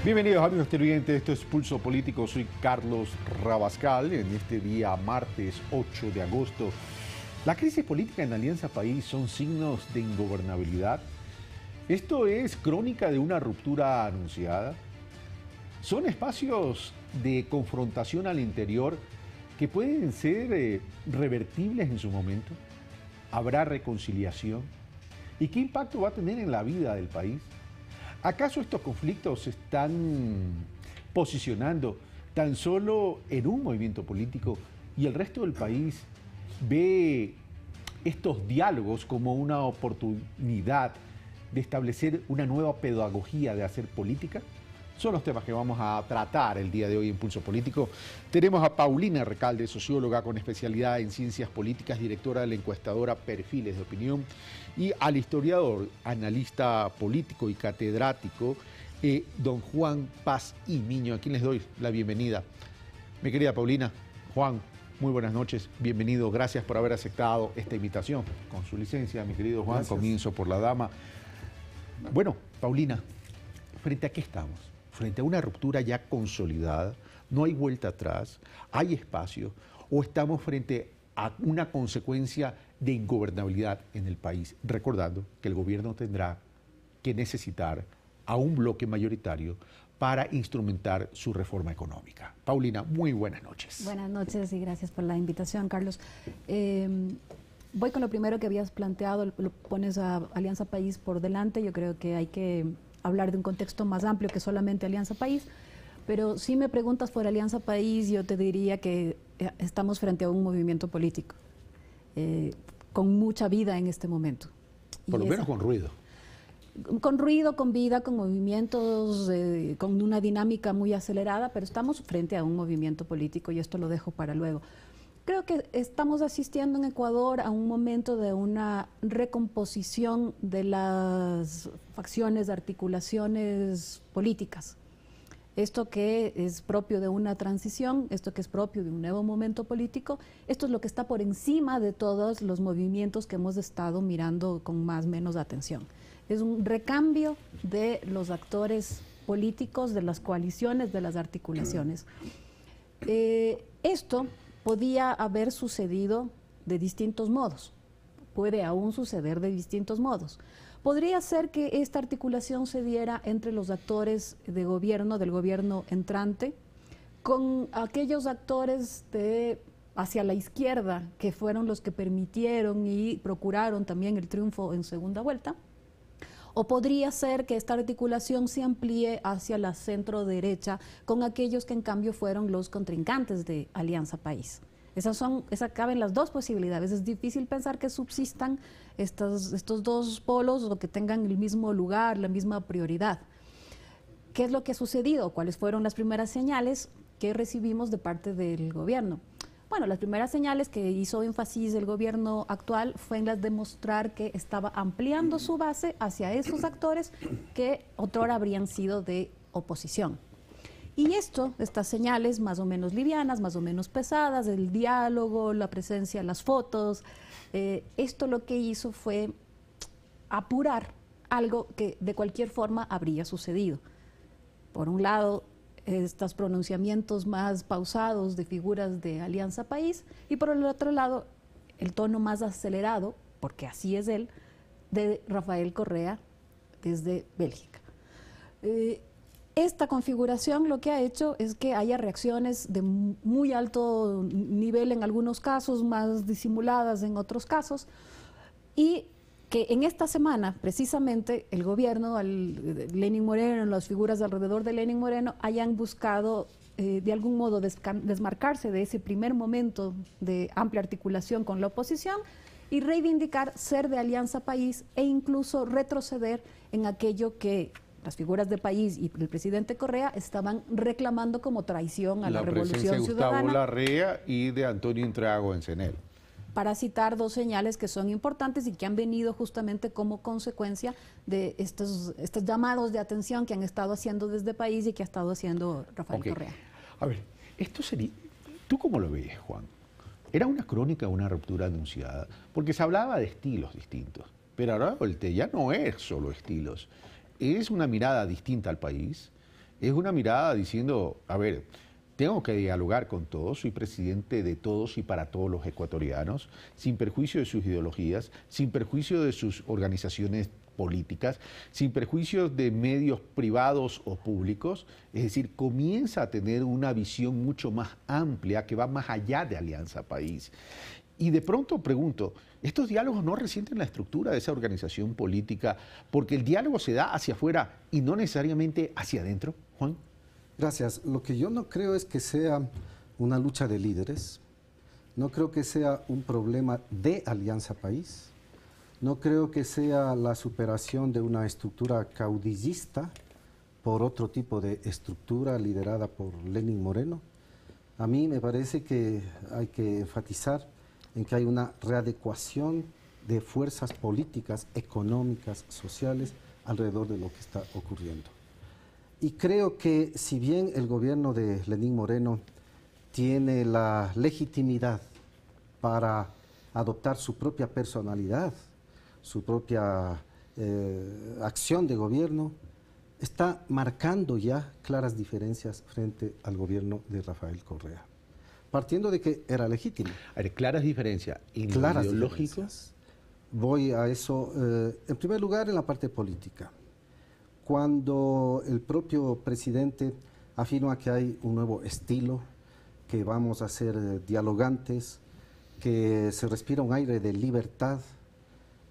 Bienvenidos amigos televidentes, esto es Pulso Político, soy Carlos Rabascal. En este día martes 8 de agosto, la crisis política en Alianza País son signos de ingobernabilidad. Esto es crónica de una ruptura anunciada. Son espacios de confrontación al interior que pueden ser revertibles en su momento. ¿Habrá reconciliación? ¿Y qué impacto va a tener en la vida del país? ¿Acaso estos conflictos se están posicionando tan solo en un movimiento político y el resto del país ve estos diálogos como una oportunidad de establecer una nueva pedagogía de hacer política? Son los temas que vamos a tratar el día de hoy en Pulso Político. Tenemos a Paulina Recalde, socióloga con especialidad en ciencias políticas, directora de la encuestadora Perfiles de Opinión, y al historiador, analista político y catedrático, don Juan Paz y Miño, a quien les doy la bienvenida. Mi querida Paulina, Juan, muy buenas noches, bienvenido, gracias por haber aceptado esta invitación. Con su licencia, mi querido Juan, gracias. Comienzo por la dama. Bueno, Paulina, ¿frente a qué estamos? Frente a una ruptura ya consolidada, no hay vuelta atrás, hay espacio, o estamos frente a una consecuencia de ingobernabilidad en el país, recordando que el gobierno tendrá que necesitar a un bloque mayoritario para instrumentar su reforma económica. Paulina, muy buenas noches. Buenas noches y gracias por la invitación, Carlos. Voy con lo primero que habías planteado, lo pones a Alianza País por delante. Yo creo que hay que hablar de un contexto más amplio que solamente Alianza País, pero si me preguntas por Alianza País, yo te diría que estamos frente a un movimiento político con mucha vida en este momento. Por lo menos con ruido. Con ruido, con vida, con movimientos, con una dinámica muy acelerada, pero estamos frente a un movimiento político y esto lo dejo para luego. Creo que estamos asistiendo en Ecuador a un momento de una recomposición de las facciones, articulaciones políticas. Esto que es propio de una transición, esto que es propio de un nuevo momento político, esto es lo que está por encima de todos los movimientos que hemos estado mirando con más o menos atención. Es un recambio de los actores políticos, de las coaliciones, de las articulaciones. Esto podía haber sucedido de distintos modos, puede aún suceder de distintos modos. Podría ser que esta articulación se diera entre los actores de gobierno, del gobierno entrante, con aquellos actores hacia la izquierda que fueron los que permitieron y procuraron también el triunfo en segunda vuelta. O podría ser que esta articulación se amplíe hacia la centro-derecha con aquellos que en cambio fueron los contrincantes de Alianza País. Esas caben las dos posibilidades. Es difícil pensar que subsistan estos dos polos o que tengan el mismo lugar, la misma prioridad. ¿Qué es lo que ha sucedido? ¿Cuáles fueron las primeras señales que recibimos de parte del gobierno? Bueno, las primeras señales que hizo énfasis el gobierno actual fue en las de mostrar que estaba ampliando su base hacia esos actores que otrora habrían sido de oposición. Y estas señales más o menos livianas, más o menos pesadas, el diálogo, la presencia, las fotos, esto lo que hizo fue apurar algo que de cualquier forma habría sucedido. Por un lado, estos pronunciamientos más pausados de figuras de Alianza País y por el otro lado, el tono más acelerado, porque así es él, de Rafael Correa desde Bélgica. Esta configuración lo que ha hecho es que haya reacciones de muy alto nivel en algunos casos, más disimuladas en otros casos, y que en esta semana, precisamente, el gobierno, Lenín Moreno, las figuras alrededor de Lenín Moreno, hayan buscado de algún modo desmarcarse de ese primer momento de amplia articulación con la oposición y reivindicar ser de Alianza País e incluso retroceder en aquello que las figuras de País y el presidente Correa estaban reclamando como traición a la revolución ciudadana. La presencia de Gustavo Larrea y de Antonio Intriago en CNL. Para citar dos señales que son importantes y que han venido justamente como consecuencia de estos llamados de atención que han estado haciendo desde País y que ha estado haciendo Rafael Correa. A ver, esto sería, ¿tú cómo lo ves, Juan? ¿Era una crónica, una ruptura anunciada? Porque se hablaba de estilos distintos, pero ahora ya no es solo estilos. Es una mirada distinta al país, Es una mirada diciendo, a ver, tengo que dialogar con todos, soy presidente de todos y para todos los ecuatorianos, sin perjuicio de sus ideologías, sin perjuicio de sus organizaciones políticas, sin perjuicio de medios privados o públicos, es decir, comienza a tener una visión mucho más amplia que va más allá de Alianza País. Y de pronto pregunto, ¿estos diálogos no resienten la estructura de esa organización política porque el diálogo se da hacia afuera y no necesariamente hacia adentro, Juan? Gracias. Lo que yo no creo es que sea una lucha de líderes, no creo que sea un problema de Alianza País, no creo que sea la superación de una estructura caudillista por otro tipo de estructura liderada por Lenín Moreno. A mí me parece que hay que enfatizar en que hay una readecuación de fuerzas políticas, económicas, sociales alrededor de lo que está ocurriendo. Y creo que si bien el gobierno de Lenín Moreno tiene la legitimidad para adoptar su propia personalidad, su propia acción de gobierno, está marcando ya claras diferencias frente al gobierno de Rafael Correa. Partiendo de que era legítimo. A ver, claras diferencias en lo ideológico. Voy a eso, en primer lugar, en la parte política. Cuando el propio presidente afirma que hay un nuevo estilo, que vamos a ser dialogantes, que se respira un aire de libertad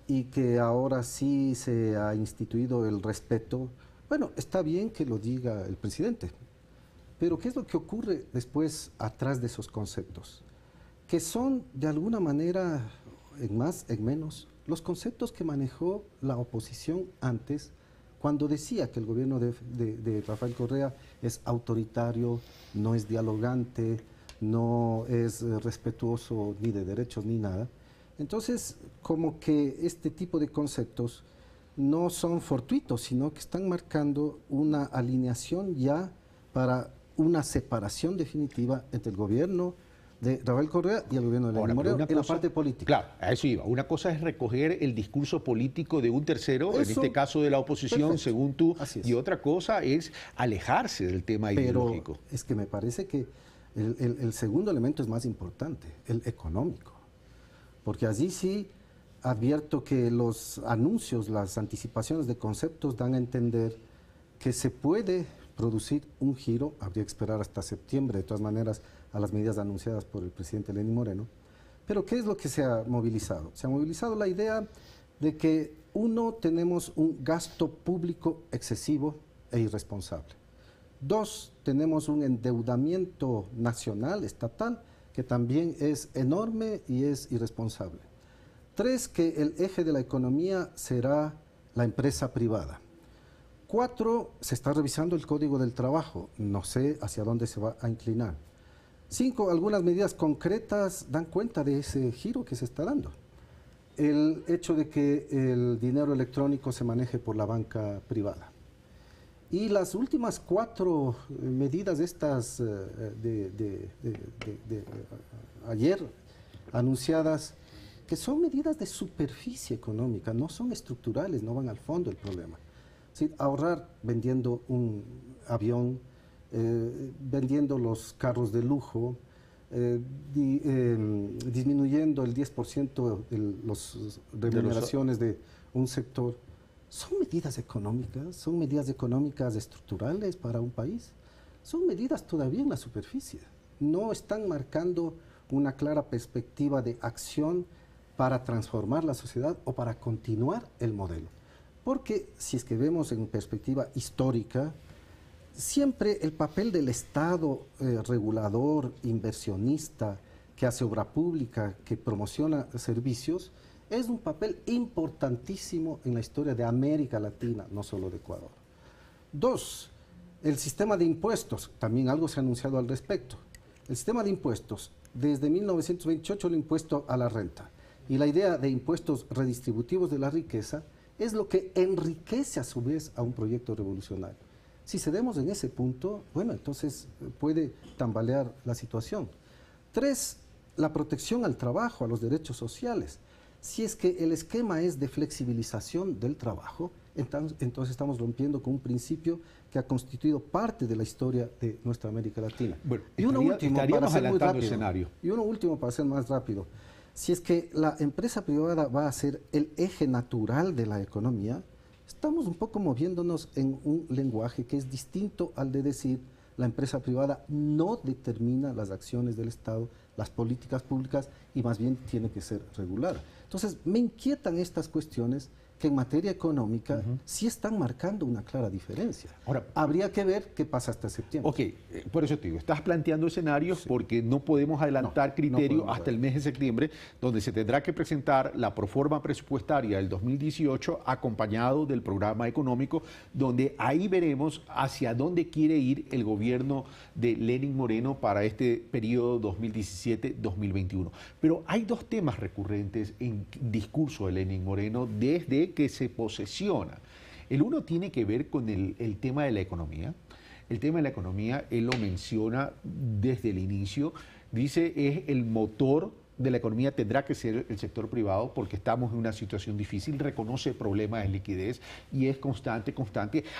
y que ahora sí se ha instituido el respeto, bueno, está bien que lo diga el presidente, pero ¿qué es lo que ocurre después atrás de esos conceptos? Que son, de alguna manera, en más, en menos, los conceptos que manejó la oposición antes, cuando decía que el gobierno de Rafael Correa es autoritario, no es dialogante, no es respetuoso ni de derechos ni nada. Entonces, como que este tipo de conceptos no son fortuitos, sino que están marcando una alineación ya para una separación definitiva entre el gobierno de Rafael Correa y el gobierno de Lenín Moreno en la parte política. Claro, a eso iba. Una cosa es recoger el discurso político de un tercero, en este caso de la oposición, perfecto, según tú, y otra cosa es alejarse del tema ideológico. Pero es que me parece que el segundo elemento es más importante, el económico, porque allí sí advierto que los anuncios, las anticipaciones de conceptos dan a entender que se puede producir un giro, habría que esperar hasta septiembre, de todas maneras, a las medidas anunciadas por el presidente Lenín Moreno. Pero ¿qué es lo que se ha movilizado? Se ha movilizado la idea de que, uno, tenemos un gasto público excesivo e irresponsable. Dos, tenemos un endeudamiento nacional, estatal, que también es enorme y es irresponsable. Tres, que el eje de la economía será la empresa privada. 4, se está revisando el Código del Trabajo, no sé hacia dónde se va a inclinar. 5, algunas medidas concretas dan cuenta de ese giro que se está dando. El hecho de que el dinero electrónico se maneje por la banca privada. Y las últimas 4 medidas estas ayer anunciadas, que son medidas de superficie económica, no son estructurales, no van al fondo del problema. Sí, ahorrar vendiendo un avión, vendiendo los carros de lujo, disminuyendo el 10% de las remuneraciones de un sector. ¿Son medidas económicas? ¿Son medidas económicas estructurales para un país? Son medidas todavía en la superficie. No están marcando una clara perspectiva de acción para transformar la sociedad o para continuar el modelo. Porque si es que vemos en perspectiva histórica, siempre el papel del Estado regulador, inversionista, que hace obra pública, que promociona servicios, es un papel importantísimo en la historia de América Latina, no solo de Ecuador. 2, el sistema de impuestos, también algo se ha anunciado al respecto. El sistema de impuestos, desde 1928 el impuesto a la renta y la idea de impuestos redistributivos de la riqueza es lo que enriquece a su vez a un proyecto revolucionario. Si cedemos en ese punto, bueno, entonces puede tambalear la situación. 3, la protección al trabajo, a los derechos sociales. Si es que el esquema es de flexibilización del trabajo, entonces estamos rompiendo con un principio que ha constituido parte de la historia de nuestra América Latina. Bueno, y uno último, para ser muy rápido, escenario. Y uno último, para ser más rápido. Si es que la empresa privada va a ser el eje natural de la economía, estamos un poco moviéndonos en un lenguaje que es distinto al de decir la empresa privada no determina las acciones del Estado, las políticas públicas, y más bien tiene que ser regular. Entonces, me inquietan estas cuestiones que en materia económica sí están marcando una clara diferencia. Ahora, habría que ver qué pasa hasta septiembre. Ok, por eso te digo, estás planteando escenarios porque no podemos adelantar criterio hasta el mes de septiembre, donde se tendrá que presentar la proforma presupuestaria del 2018 acompañado del programa económico, donde ahí veremos hacia dónde quiere ir el gobierno de Lenín Moreno para este periodo 2017-2021. Pero hay dos temas recurrentes en discurso de Lenín Moreno desde que se posesiona. El uno tiene que ver con el tema de la economía. El tema de la economía, él lo menciona desde el inicio, dice es el motor de la economía, tendrá que ser el sector privado porque estamos en una situación difícil, reconoce problemas de liquidez y es constante.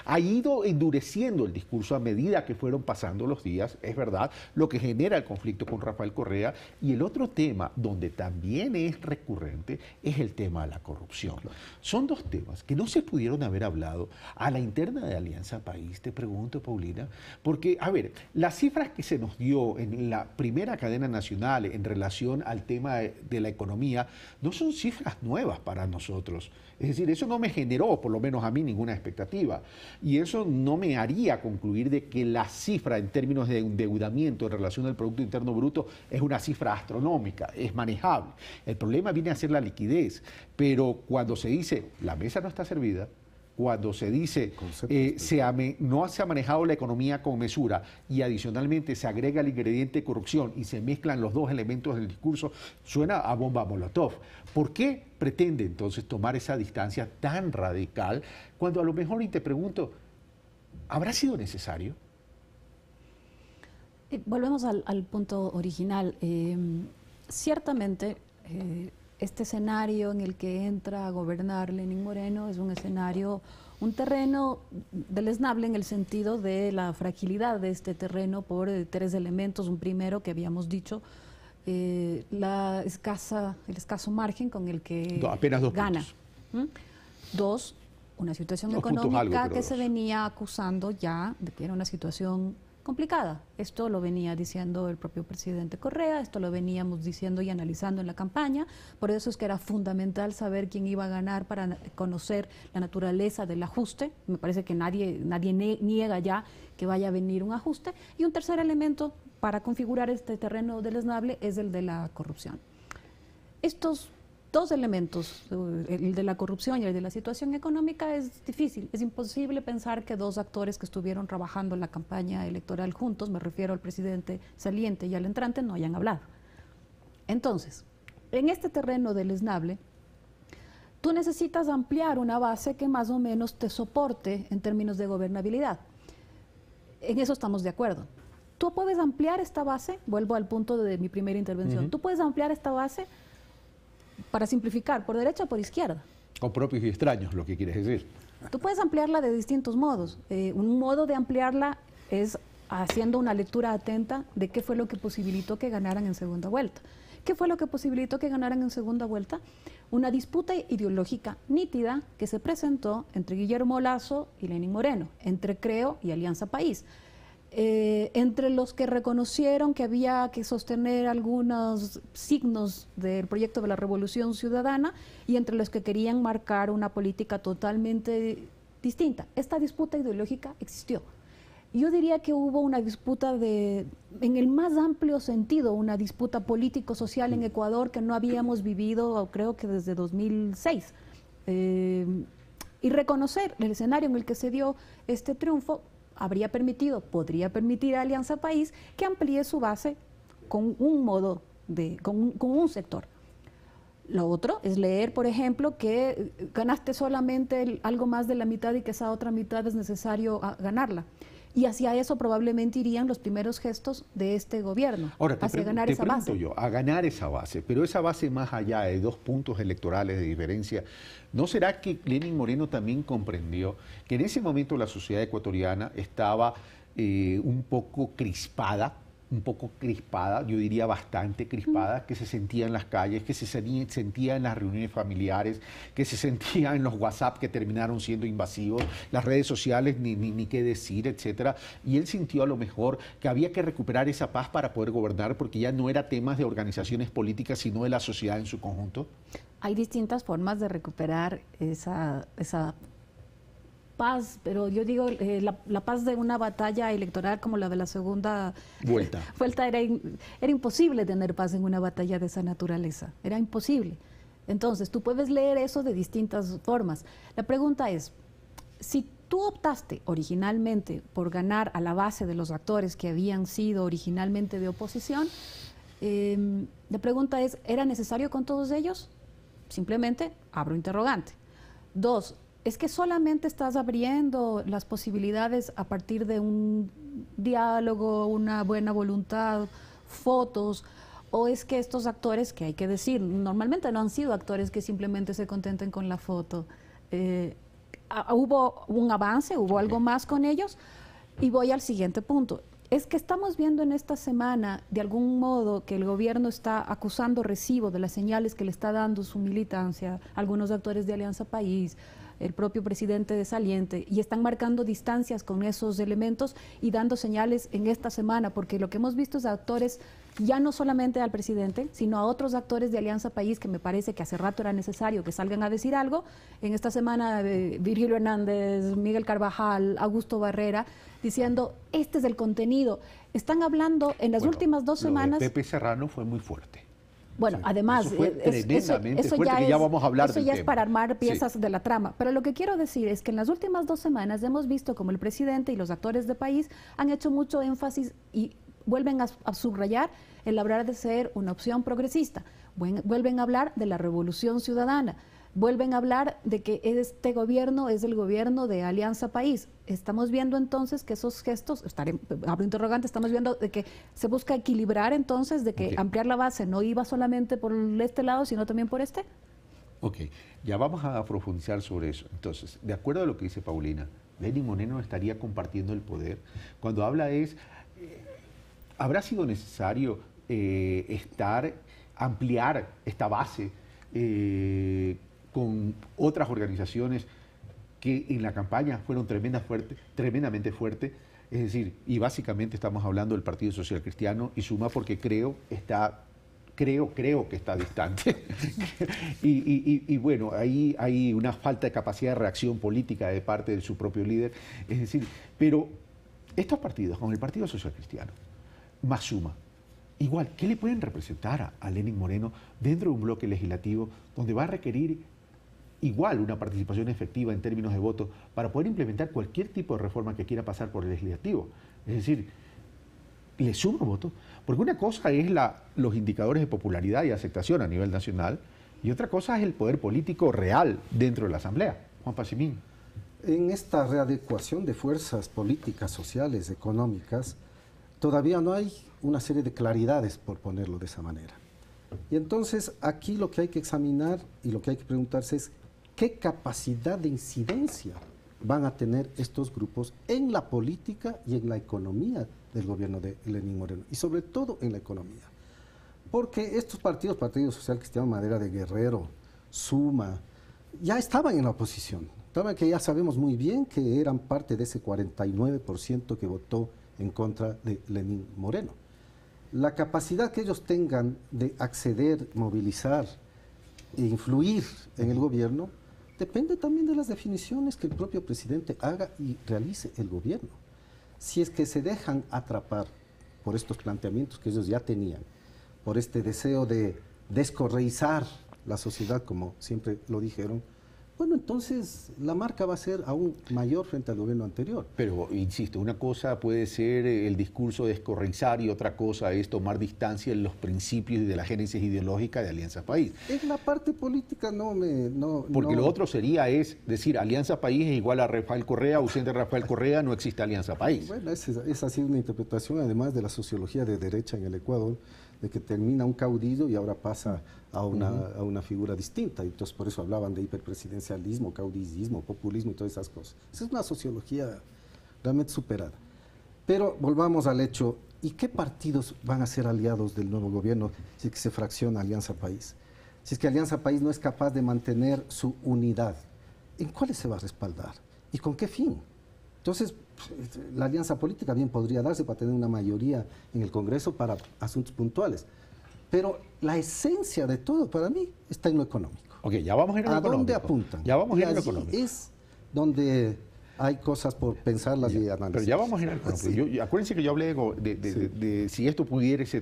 Ha ido endureciendo el discurso a medida que fueron pasando los días, es verdad, lo que genera el conflicto con Rafael Correa. Y el otro tema donde también es recurrente es el tema de la corrupción. Son dos temas que no se pudieron haber hablado a la interna de Alianza País, te pregunto, Paulina, porque, a ver, las cifras que se nos dio en la primera cadena nacional en relación al tema de la economía no son cifras nuevas para nosotros. Es decir, eso no me generó, por lo menos a mí, ninguna expectativa. Y eso no me haría concluir de que la cifra en términos de endeudamiento en relación al Producto Interno Bruto es una cifra astronómica, es manejable. El problema viene a ser la liquidez. Pero cuando se dice la mesa no está servida, cuando se dice no se ha manejado la economía con mesura y adicionalmente se agrega el ingrediente corrupción y se mezclan los dos elementos del discurso, suena a bomba molotov. ¿Por qué pretende entonces tomar esa distancia tan radical cuando a lo mejor, y te pregunto, ¿habrá sido necesario? Volvemos al punto original. Ciertamente, este escenario en el que entra a gobernar Lenín Moreno es un escenario, un terreno deleznable en el sentido de la fragilidad de este terreno por tres elementos. Un primero que habíamos dicho, el escaso margen con el que apenas dos gana. puntos. Dos, una situación económica que se venía acusando ya de que era una situación complicada. Esto lo venía diciendo el propio presidente Correa, esto lo veníamos diciendo y analizando en la campaña, por eso es que era fundamental saber quién iba a ganar para conocer la naturaleza del ajuste. Me parece que nadie niega ya que vaya a venir un ajuste. Y un tercer elemento para configurar este terreno deleznable es el de la corrupción. Estos dos elementos, el de la corrupción y el de la situación económica, es difícil. Es imposible pensar que dos actores que estuvieron trabajando en la campaña electoral juntos, me refiero al presidente saliente y al entrante, no hayan hablado. Entonces, en este terreno deleznable, tú necesitas ampliar una base que más o menos te soporte en términos de gobernabilidad. En eso estamos de acuerdo. Tú puedes ampliar esta base, vuelvo al punto de mi primera intervención, tú puedes ampliar esta base para simplificar, por derecha o por izquierda. Con propios y extraños, lo que quieres decir. Tú puedes ampliarla de distintos modos. Un modo de ampliarla es haciendo una lectura atenta de qué fue lo que posibilitó que ganaran en segunda vuelta. ¿Qué fue lo que posibilitó que ganaran en segunda vuelta? Una disputa ideológica nítida que se presentó entre Guillermo Lasso y Lenín Moreno, entre Creo y Alianza País. Entre los que reconocieron que había que sostener algunos signos del proyecto de la Revolución Ciudadana y entre los que querían marcar una política totalmente distinta. Esta disputa ideológica existió. Yo diría que hubo una disputa en el más amplio sentido, una disputa político-social en Ecuador que no habíamos vivido, creo que desde 2006. Y reconocer el escenario en el que se dio este triunfo podría permitir a Alianza País que amplíe su base con un modo, con un sector. Lo otro es leer, por ejemplo, que ganaste solamente algo más de la mitad y que esa otra mitad es necesario ganarla. Y hacia eso probablemente irían los primeros gestos de este gobierno, Ahora, hacia ganar esa base. yo, a ganar esa base, pero esa base más allá de 2 puntos electorales de diferencia, ¿no será que Lenín Moreno también comprendió que en ese momento la sociedad ecuatoriana estaba un poco crispada, yo diría bastante crispada, que se sentía en las calles, que se sentía en las reuniones familiares, que se sentía en los WhatsApp que terminaron siendo invasivos, las redes sociales, ni qué decir, etcétera? Y él sintió a lo mejor que había que recuperar esa paz para poder gobernar, porque ya no era temas de organizaciones políticas, sino de la sociedad en su conjunto. Hay distintas formas de recuperar esa paz, pero yo digo, la paz de una batalla electoral como la de la segunda vuelta era imposible tener paz en una batalla de esa naturaleza, era imposible. Entonces, tú puedes leer eso de distintas formas. La pregunta es, si tú optaste originalmente por ganar a la base de los actores que habían sido originalmente de oposición, la pregunta es, ¿era necesario con todos ellos? Simplemente abro interrogante. 2, ¿es que solamente estás abriendo las posibilidades a partir de un diálogo, una buena voluntad, fotos? ¿O es que estos actores, que hay que decir, normalmente no han sido actores que simplemente se contenten con la foto? ¿Hubo un avance, hubo algo más con ellos? Y voy al siguiente punto. Es que estamos viendo en esta semana, de algún modo, que el gobierno está acusando recibo de las señales que le está dando su militancia, algunos actores de Alianza País, el propio presidente de Saliente, y están marcando distancias con esos elementos y dando señales en esta semana, porque lo que hemos visto es a actores, ya no solamente al presidente, sino a otros actores de Alianza País, que me parece que hace rato era necesario que salgan a decir algo. En esta semana, Virgilio Hernández, Miguel Carvajal, Augusto Barrera, diciendo, este es el contenido. Están hablando en las últimas 2 semanas... Pepe Serrano fue muy fuerte. Bueno, sí, además, eso fue tremendamente fuerte, que ya vamos a hablar del tema. Eso ya es para armar piezas de la trama. Pero lo que quiero decir es que en las últimas 2 semanas hemos visto como el presidente y los actores de país han hecho mucho énfasis y vuelven a subrayar el hablar de ser una opción progresista. Vuelven a hablar de la revolución ciudadana. Vuelven a hablar de que este gobierno es el gobierno de Alianza País. Estamos viendo entonces que esos gestos, abro interrogante, estamos viendo de que se busca equilibrar entonces, de que ampliar la base no iba solamente por este lado, sino también por este. Ok, ya vamos a profundizar sobre eso. Entonces, de acuerdo a lo que dice Paulina, Lenín Moreno estaría compartiendo el poder. Cuando habla ¿habrá sido necesario ampliar esta base con otras organizaciones que en la campaña fueron tremendamente fuertes? Es decir, y básicamente estamos hablando del Partido Social Cristiano y Suma, porque creo que está distante. y bueno, ahí hay una falta de capacidad de reacción política de parte de su propio líder. Es decir, pero estos partidos, como el Partido Social Cristiano, más Suma, igual, ¿qué le pueden representar a Lenín Moreno dentro de un bloque legislativo donde va a requerir igual una participación efectiva en términos de voto para poder implementar cualquier tipo de reforma que quiera pasar por el legislativo? Es decir, ¿le suma voto? Porque una cosa es los indicadores de popularidad y aceptación a nivel nacional y otra cosa es el poder político real dentro de la Asamblea. Juan Pacimín. En esta readecuación de fuerzas políticas, sociales, económicas, todavía no hay una serie de claridades, por ponerlo de esa manera. Y entonces aquí lo que hay que examinar y lo que hay que preguntarse es qué capacidad de incidencia van a tener estos grupos en la política y en la economía del gobierno de Lenín Moreno, y sobre todo en la economía. Porque estos partidos, Partido Social Cristiano, Madera de Guerrero, Suma, ya estaban en la oposición. Que ya sabemos muy bien que eran parte de ese 49% que votó en contra de Lenín Moreno. La capacidad que ellos tengan de acceder, movilizar e influir en el gobierno depende también de las definiciones que el propio presidente haga y realice el gobierno. Si es que se dejan atrapar por estos planteamientos que ellos ya tenían, por este deseo de descorreizar la sociedad, como siempre lo dijeron, bueno, entonces la marca va a ser aún mayor frente al gobierno anterior. Pero, insisto, una cosa puede ser el discurso de escorreizar y otra cosa es tomar distancia en los principios y de la génesis ideológica de Alianza País. En la parte política Porque lo otro sería es decir, Alianza País es igual a Rafael Correa, ausente Rafael Correa, no existe Alianza País. Bueno, esa ha sido una interpretación además de la sociología de derecha en el Ecuador, de que termina un caudillo y ahora pasa a una figura distinta. Y entonces por eso hablaban de hiperpresidencialismo, caudillismo, populismo y todas esas cosas. Esa es una sociología realmente superada. Pero volvamos al hecho, ¿y qué partidos van a ser aliados del nuevo gobierno si es que se fracciona Alianza País? Si es que Alianza País no es capaz de mantener su unidad, ¿en cuáles se va a respaldar? ¿Y con qué fin? Entonces, la alianza política bien podría darse para tener una mayoría en el Congreso para asuntos puntuales. Pero la esencia de todo para mí está en lo económico. Ok, ya vamos a ir a lo económico. ¿A dónde apuntan? Ya vamos a ir a lo allí económico. es donde hay cosas por pensarlas y analizar. Pero ya vamos a ir al económico. Sí. Acuérdense que yo hablé de si esto pudiese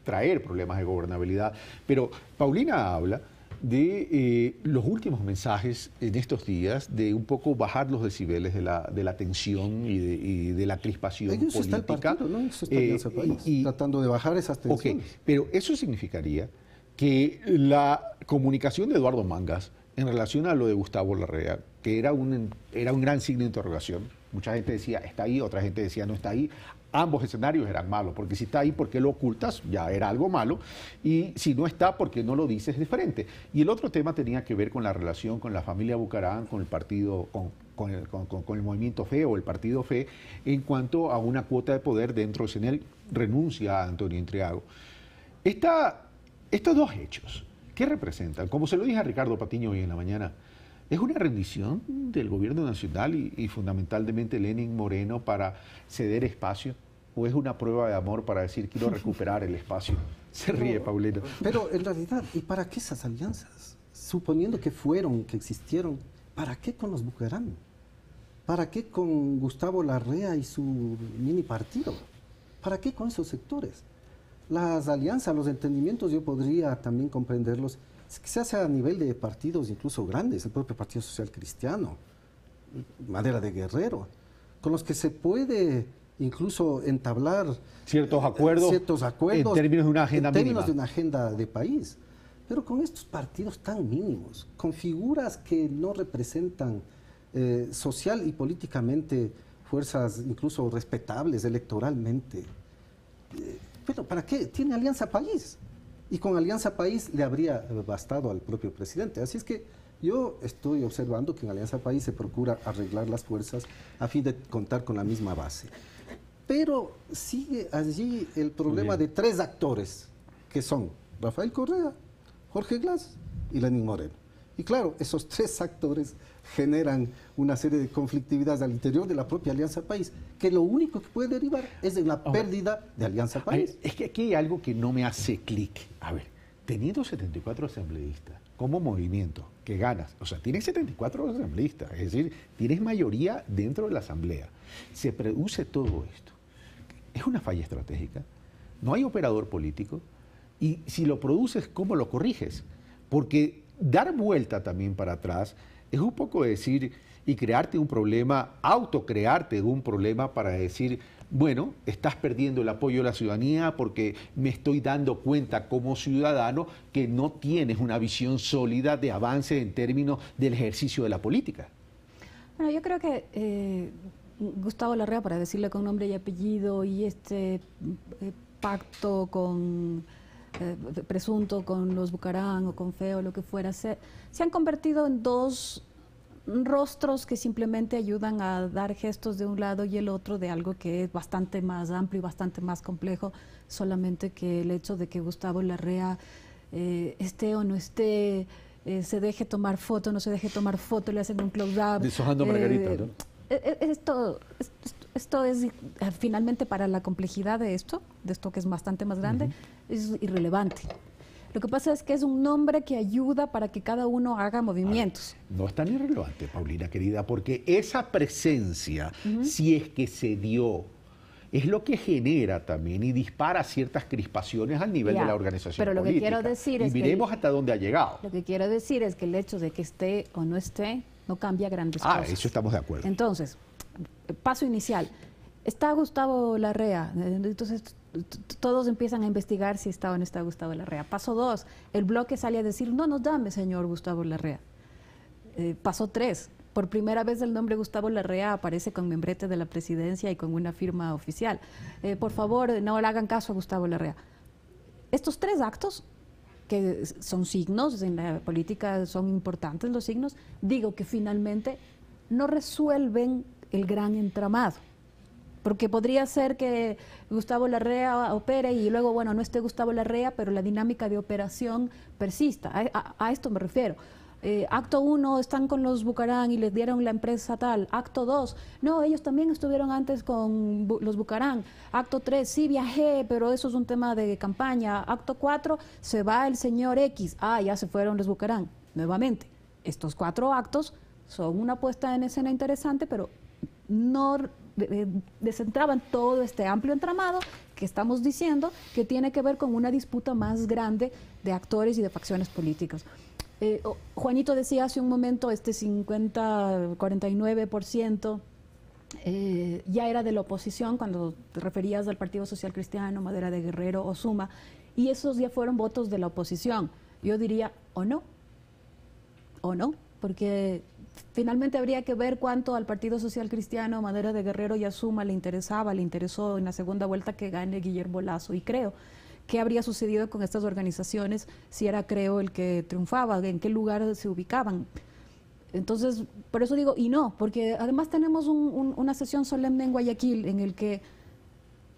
traer problemas de gobernabilidad. Pero Paulina habla de los últimos mensajes en estos días, de un poco bajar los decibeles de la tensión y de la crispación En eso política. está el partido, ¿no? En eso está Alianza País, tratando de bajar esas tensiones. Ok, pero eso significaría que la comunicación de Eduardo Mangas en relación a lo de Gustavo Larrea, que era un gran signo de interrogación, mucha gente decía está ahí, otra gente decía no está ahí. Ambos escenarios eran malos, porque si está ahí, ¿por qué lo ocultas? Ya era algo malo. Y si no está, ¿por qué no lo dices de frente? Y el otro tema tenía que ver con la relación con la familia Bucaram, con el partido, con el movimiento FE o el partido FE, en cuanto a una cuota de poder dentro del CNEL. Renuncia a Antonio Intriago. Estos dos hechos, ¿qué representan? Como se lo dije a Ricardo Patiño hoy en la mañana, ¿es una rendición del gobierno nacional y fundamentalmente Lenín Moreno para ceder espacio? ¿O es una prueba de amor para decir quiero recuperar el espacio? Se ríe Paulino. Pero en realidad, ¿y para qué esas alianzas? Suponiendo que existieron, ¿para qué con los Bucaram? ¿Para qué con Gustavo Larrea y su mini partido? ¿Para qué con esos sectores? Las alianzas, los entendimientos, yo podría también comprenderlos, que se hace a nivel de partidos incluso grandes, el propio Partido Social Cristiano, Madera de Guerrero, con los que se puede incluso entablar ciertos acuerdos en términos de una agenda mínima. En términos de una agenda de país. Pero con estos partidos tan mínimos, con figuras que no representan social y políticamente fuerzas incluso respetables electoralmente, pero ¿para qué? Tiene Alianza País. Y con Alianza País le habría bastado al propio presidente. Así es que yo estoy observando que en Alianza País se procura arreglar las fuerzas a fin de contar con la misma base. Pero sigue allí el problema de tres actores, que son Rafael Correa, Jorge Glass y Lenín Moreno. Y claro, esos tres actores generan una serie de conflictividades al interior de la propia Alianza País, que lo único que puede derivar es en la pérdida de Alianza País. Es que aquí hay algo que no me hace clic. A ver, teniendo 74 asambleístas como movimiento que ganas, o sea, tienes 74 asambleístas, es decir, tienes mayoría dentro de la asamblea, se produce todo esto. Es una falla estratégica, no hay operador político, y si lo produces, ¿cómo lo corriges? Porque dar vuelta también para atrás es un poco decir y crearte un problema, autocrearte un problema para decir, bueno, estás perdiendo el apoyo de la ciudadanía porque me estoy dando cuenta como ciudadano que no tienes una visión sólida de avance en términos del ejercicio de la política. Bueno, yo creo que Gustavo Larrea, para decirle con nombre y apellido, y este pacto con presunto con los Bucaram o con FE o lo que fuera, se han convertido en dos rostros que simplemente ayudan a dar gestos de un lado y el otro de algo que es bastante más amplio y bastante más complejo, solamente que el hecho de que Gustavo Larrea esté o no esté, se deje tomar foto, no se deje tomar foto, le hacen un close-up. Deshojando Margarita, ¿no? Esto es finalmente para la complejidad de esto que es bastante más grande, es irrelevante. Lo que pasa es que es un nombre que ayuda para que cada uno haga movimientos. No es tan irrelevante, Paulina querida, porque esa presencia, si es que se dio es lo que genera también y dispara ciertas crispaciones al nivel de la organización pero lo política. que quiero decir es miremos hasta dónde ha llegado. Lo que quiero decir es que el hecho de que esté o no esté no cambia grandes cosas. Eso estamos de acuerdo. Entonces, paso inicial. Está Gustavo Larrea, entonces todos empiezan a investigar si está o no está Gustavo Larrea. Paso 2, el bloque sale a decir, no nos dame, señor Gustavo Larrea. Paso 3, por primera vez el nombre Gustavo Larrea aparece con membrete de la presidencia y con una firma oficial. Por favor, no le hagan caso a Gustavo Larrea. Estos 3 actos, que son signos, en la política son importantes los signos, digo que finalmente no resuelven el gran entramado. Porque podría ser que Gustavo Larrea opere y luego, bueno, no esté Gustavo Larrea, pero la dinámica de operación persista. A esto me refiero. Acto 1 están con los Bucarán y les dieron la empresa tal. Acto 2, no, ellos también estuvieron antes con los Bucarán. Acto 3, sí viajé, pero eso es un tema de campaña. Acto 4, se va el señor X. Ya se fueron los Bucarán. Nuevamente, estos 4 actos son una puesta en escena interesante, pero no descentraban todo este amplio entramado que estamos diciendo que tiene que ver con una disputa más grande de actores y de facciones políticas. Juanito decía hace un momento, 50-49% ya era de la oposición cuando te referías al Partido Social Cristiano, Madera de Guerrero o Suma, y esos ya fueron votos de la oposición. Yo diría, o no, porque finalmente habría que ver cuánto al Partido Social Cristiano, Madera de Guerrero y a Suma le interesó en la segunda vuelta que gane Guillermo Lasso, y creo qué habría sucedido con estas organizaciones si era Creo el que triunfaba, en qué lugar se ubicaban. Entonces, por eso digo, y no, porque además tenemos una sesión solemne en Guayaquil en el que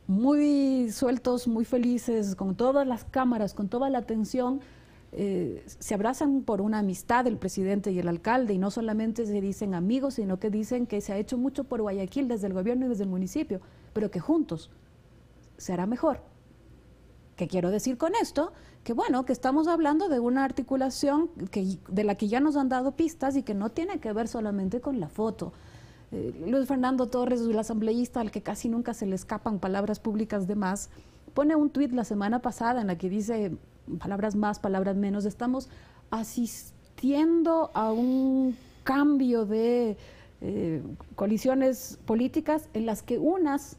muy sueltos, muy felices, con todas las cámaras, con toda la atención, se abrazan por una amistad el presidente y el alcalde, y no solamente se dicen amigos, sino que dicen que se ha hecho mucho por Guayaquil desde el gobierno y desde el municipio, pero que juntos se hará mejor. ¿Qué quiero decir con esto? Que bueno, que estamos hablando de una articulación de la que ya nos han dado pistas y que no tiene que ver solamente con la foto. Luis Fernando Torres, el asambleísta al que casi nunca se le escapan palabras públicas de más, pone un tuit la semana pasada en la que dice palabras más, palabras menos. Estamos asistiendo a un cambio de coaliciones políticas en las que unas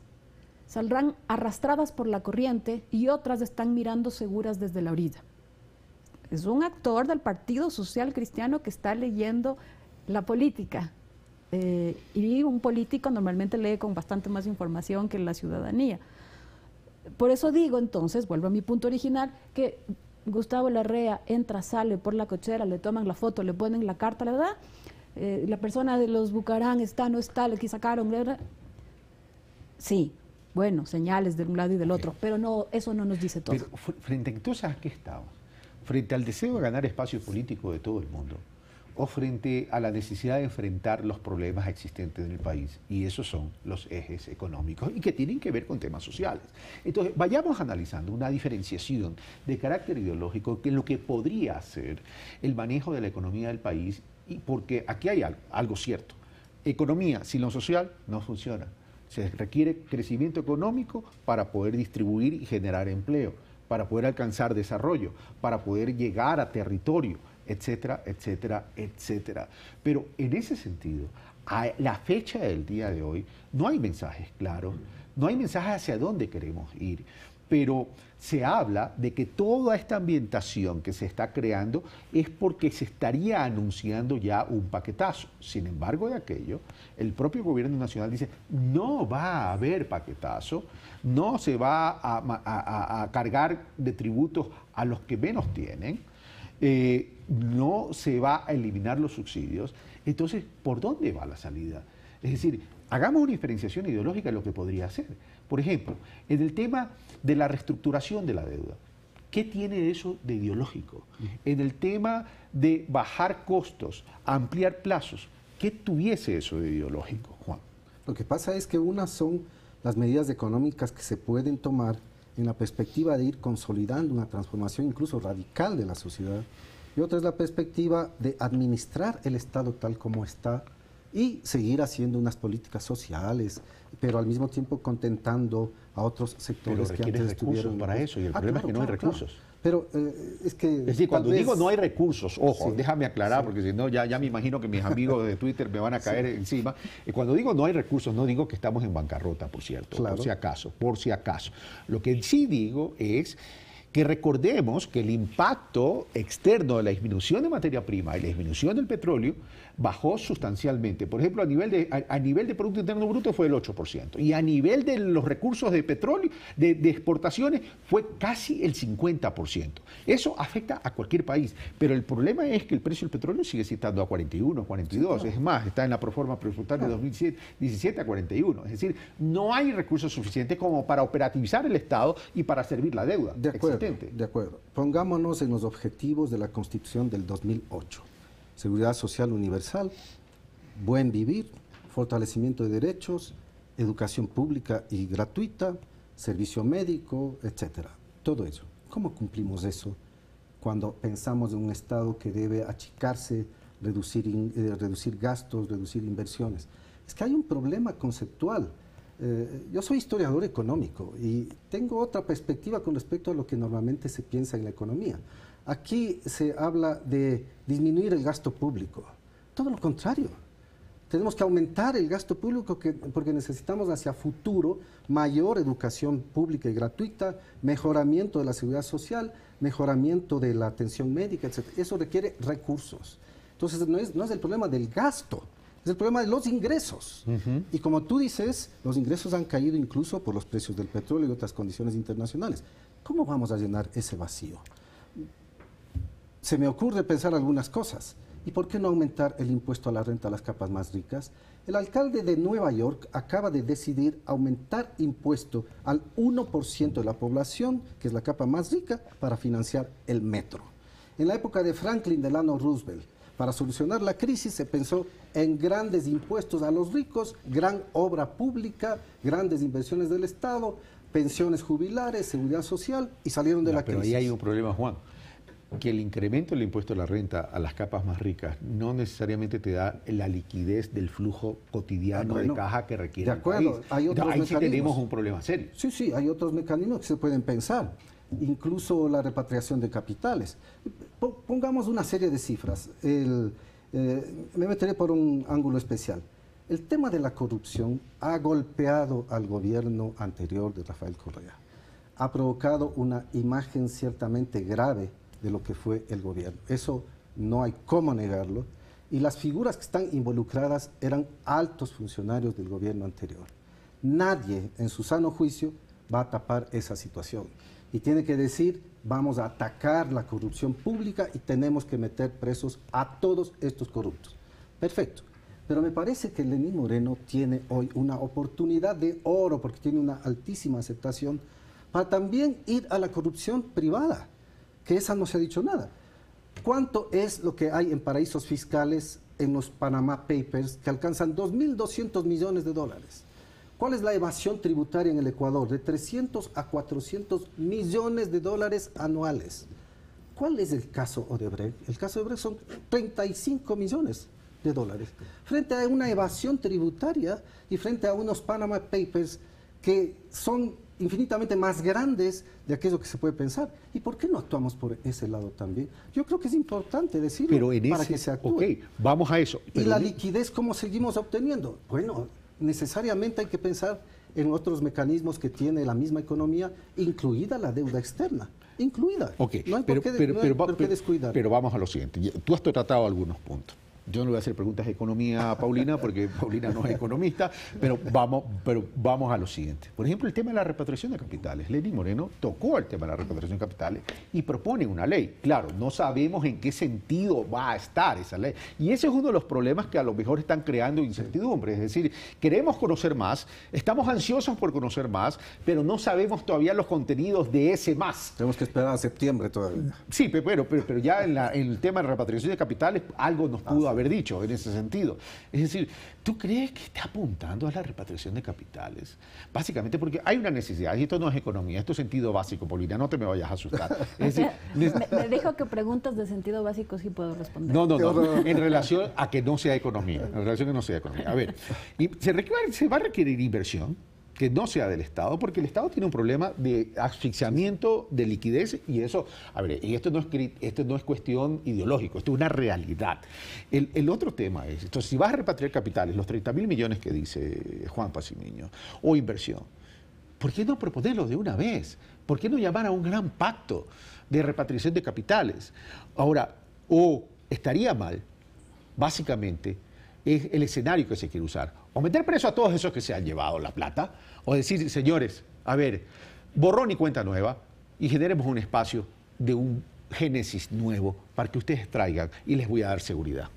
saldrán arrastradas por la corriente y otras están mirando seguras desde la orilla. Es un actor del Partido Social Cristiano que está leyendo la política. Y un político normalmente lee con bastante más información que la ciudadanía. Por eso digo entonces, vuelvo a mi punto original, que Gustavo Larrea entra, sale por la cochera, le toman la foto, le ponen la carta, la verdad, la persona de los Bucarán está, no está, le sacaron, ¿verdad? Sí, bueno, señales de un lado y del otro, pero no, eso no nos dice todo. Pero frente a qué estamos, frente al deseo de ganar espacio político de todo el mundo, o frente a la necesidad de enfrentar los problemas existentes en el país, y esos son los ejes económicos y que tienen que ver con temas sociales. Entonces, vayamos analizando una diferenciación de carácter ideológico que lo que podría ser el manejo de la economía del país, y porque aquí hay algo cierto. Economía sin lo social no funciona. Se requiere crecimiento económico para poder distribuir y generar empleo, para poder alcanzar desarrollo, para poder llegar a territorio, etcétera, etcétera, etcétera. Pero en ese sentido, a la fecha del día de hoy, no hay mensajes claros, no hay mensajes hacia dónde queremos ir, pero se habla de que toda esta ambientación que se está creando es porque se estaría anunciando ya un paquetazo. Sin embargo, de aquello, el propio gobierno nacional dice, no va a haber paquetazo, no se va a cargar de tributos a los que menos tienen, no se va a eliminar los subsidios. Entonces, ¿por dónde va la salida? Es decir, hagamos una diferenciación ideológica de lo que podría hacer. Por ejemplo, en el tema de la reestructuración de la deuda, ¿qué tiene eso de ideológico? En el tema de bajar costos, ampliar plazos, ¿qué tuviese eso de ideológico, Juan? Lo que pasa es que unas son las medidas económicas que se pueden tomar en la perspectiva de ir consolidando una transformación incluso radical de la sociedad, y otra es la perspectiva de administrar el Estado tal como está y seguir haciendo unas políticas sociales, pero al mismo tiempo contentando a otros sectores pero que antes recursos estuvieron para eso, y el problema es que no hay recursos. Claro. Pero es que... Es decir, cuando digo no hay recursos, ojo, Sí. déjame aclarar, Sí. porque si no ya me imagino que mis amigos de Twitter me van a caer encima. Cuando digo no hay recursos, no digo que estamos en bancarrota, por cierto, Claro. por si acaso. Lo que sí digo es que recordemos que el impacto externo de la disminución de materia prima y la disminución del petróleo bajó sustancialmente. Por ejemplo, a nivel de Producto Interno Bruto fue el 8%, y a nivel de los recursos de petróleo, de exportaciones, fue casi el 50%. Eso afecta a cualquier país, pero el problema es que el precio del petróleo sigue estando a 41, 42, es más, está en la proforma presupuestaria de 2017 a 41. Es decir, no hay recursos suficientes como para operativizar el Estado y para servir la deuda existente. De acuerdo. Pongámonos en los objetivos de la Constitución del 2008. Seguridad social universal, buen vivir, fortalecimiento de derechos, educación pública y gratuita, servicio médico, etcétera. Todo eso. ¿Cómo cumplimos eso cuando pensamos en un Estado que debe achicarse, reducir gastos, reducir inversiones? Es que hay un problema conceptual. Yo soy historiador económico y tengo otra perspectiva con respecto a lo que normalmente se piensa en la economía. Aquí se habla de disminuir el gasto público. Todo lo contrario. Tenemos que aumentar el gasto público porque necesitamos hacia futuro mayor educación pública y gratuita, mejoramiento de la seguridad social, mejoramiento de la atención médica, etc. Eso requiere recursos. Entonces no es el problema del gasto, es el problema de los ingresos. Y como tú dices, los ingresos han caído incluso por los precios del petróleo y otras condiciones internacionales. ¿Cómo vamos a llenar ese vacío? Se me ocurre pensar algunas cosas. ¿Y por qué no aumentar el impuesto a la renta a las capas más ricas? El alcalde de Nueva York acaba de decidir aumentar impuesto al 1% de la población, que es la capa más rica, para financiar el metro. En la época de Franklin Delano Roosevelt, para solucionar la crisis se pensó en grandes impuestos a los ricos, gran obra pública, grandes inversiones del Estado, pensiones jubilares, seguridad social, y salieron de la crisis. Pero ahí hay un problema, Juan, que el incremento del impuesto a la renta a las capas más ricas no necesariamente te da la liquidez del flujo cotidiano de caja que requiere de acuerdo, el país. hay otros Ahí sí mecanismos. tenemos un problema serio. Sí, hay otros mecanismos que se pueden pensar, incluso la repatriación de capitales. Pongamos una serie de cifras. Me meteré por un ángulo especial. El tema de la corrupción ha golpeado al gobierno anterior de Rafael Correa. Ha provocado una imagen ciertamente grave de lo que fue el gobierno. Eso no hay cómo negarlo. Y las figuras que están involucradas eran altos funcionarios del gobierno anterior. Nadie en su sano juicio va a tapar esa situación. Y tiene que decir, vamos a atacar la corrupción pública y tenemos que meter presos a todos estos corruptos. Perfecto. Pero me parece que Lenín Moreno tiene hoy una oportunidad de oro, porque tiene una altísima aceptación, para también ir a la corrupción privada, que esa no se ha dicho nada. ¿Cuánto es lo que hay en paraísos fiscales en los Panama Papers que alcanzan 2.200 millones de dólares? ¿Cuál es la evasión tributaria en el Ecuador? De 300 a 400 millones de dólares anuales. ¿Cuál es el caso Odebrecht? El caso Odebrecht son 35 millones de dólares. Frente a una evasión tributaria y frente a unos Panama Papers que son infinitamente más grandes de aquello que se puede pensar. ¿Y por qué no actuamos por ese lado también? Yo creo que es importante decirlo para que se actúe. Ok, vamos a eso. ¿Y la liquidez cómo seguimos obteniendo? Bueno, necesariamente hay que pensar en otros mecanismos que tiene la misma economía, incluida la deuda externa. Incluida. Okay, no hay por qué descuidar. Pero vamos a lo siguiente. Tú has tratado algunos puntos. Yo no voy a hacer preguntas de economía a Paulina porque Paulina no es economista, pero vamos a lo siguiente. Por ejemplo, el tema de la repatriación de capitales. Lenín Moreno tocó el tema de la repatriación de capitales y propone una ley. Claro, no sabemos en qué sentido va a estar esa ley. Y ese es uno de los problemas que a lo mejor están creando incertidumbre. Es decir, queremos conocer más, estamos ansiosos por conocer más, pero no sabemos todavía los contenidos de ese más. Tenemos que esperar a septiembre todavía. Sí, pero ya en el tema de repatriación de capitales algo nos pudo haber haber dicho en ese sentido. Es decir, ¿tú crees que está apuntando a la repatriación de capitales? Básicamente porque hay una necesidad, y esto no es economía, esto es sentido básico, Paulina, no te me vayas a asustar. Es decir, me dijo que preguntas de sentido básico sí puedo responder. No, en relación a que no sea economía, en relación a que no sea economía. A ver, y se va a requerir inversión que no sea del Estado, porque el Estado tiene un problema de asfixiamiento, de liquidez, y eso, a ver, y esto no es cuestión ideológica, esto es una realidad. El otro tema es, entonces, si vas a repatriar capitales, los 30.000 millones que dice Juan Pacimiño, o inversión, ¿por qué no proponerlo de una vez? ¿Por qué no llamar a un gran pacto de repatriación de capitales? Ahora, o estaría mal, básicamente, es el escenario que se quiere usar. O meter preso a todos esos que se han llevado la plata, o decir, señores, a ver, borrón y cuenta nueva, y generemos un espacio de un génesis nuevo para que ustedes traigan y les voy a dar seguridad.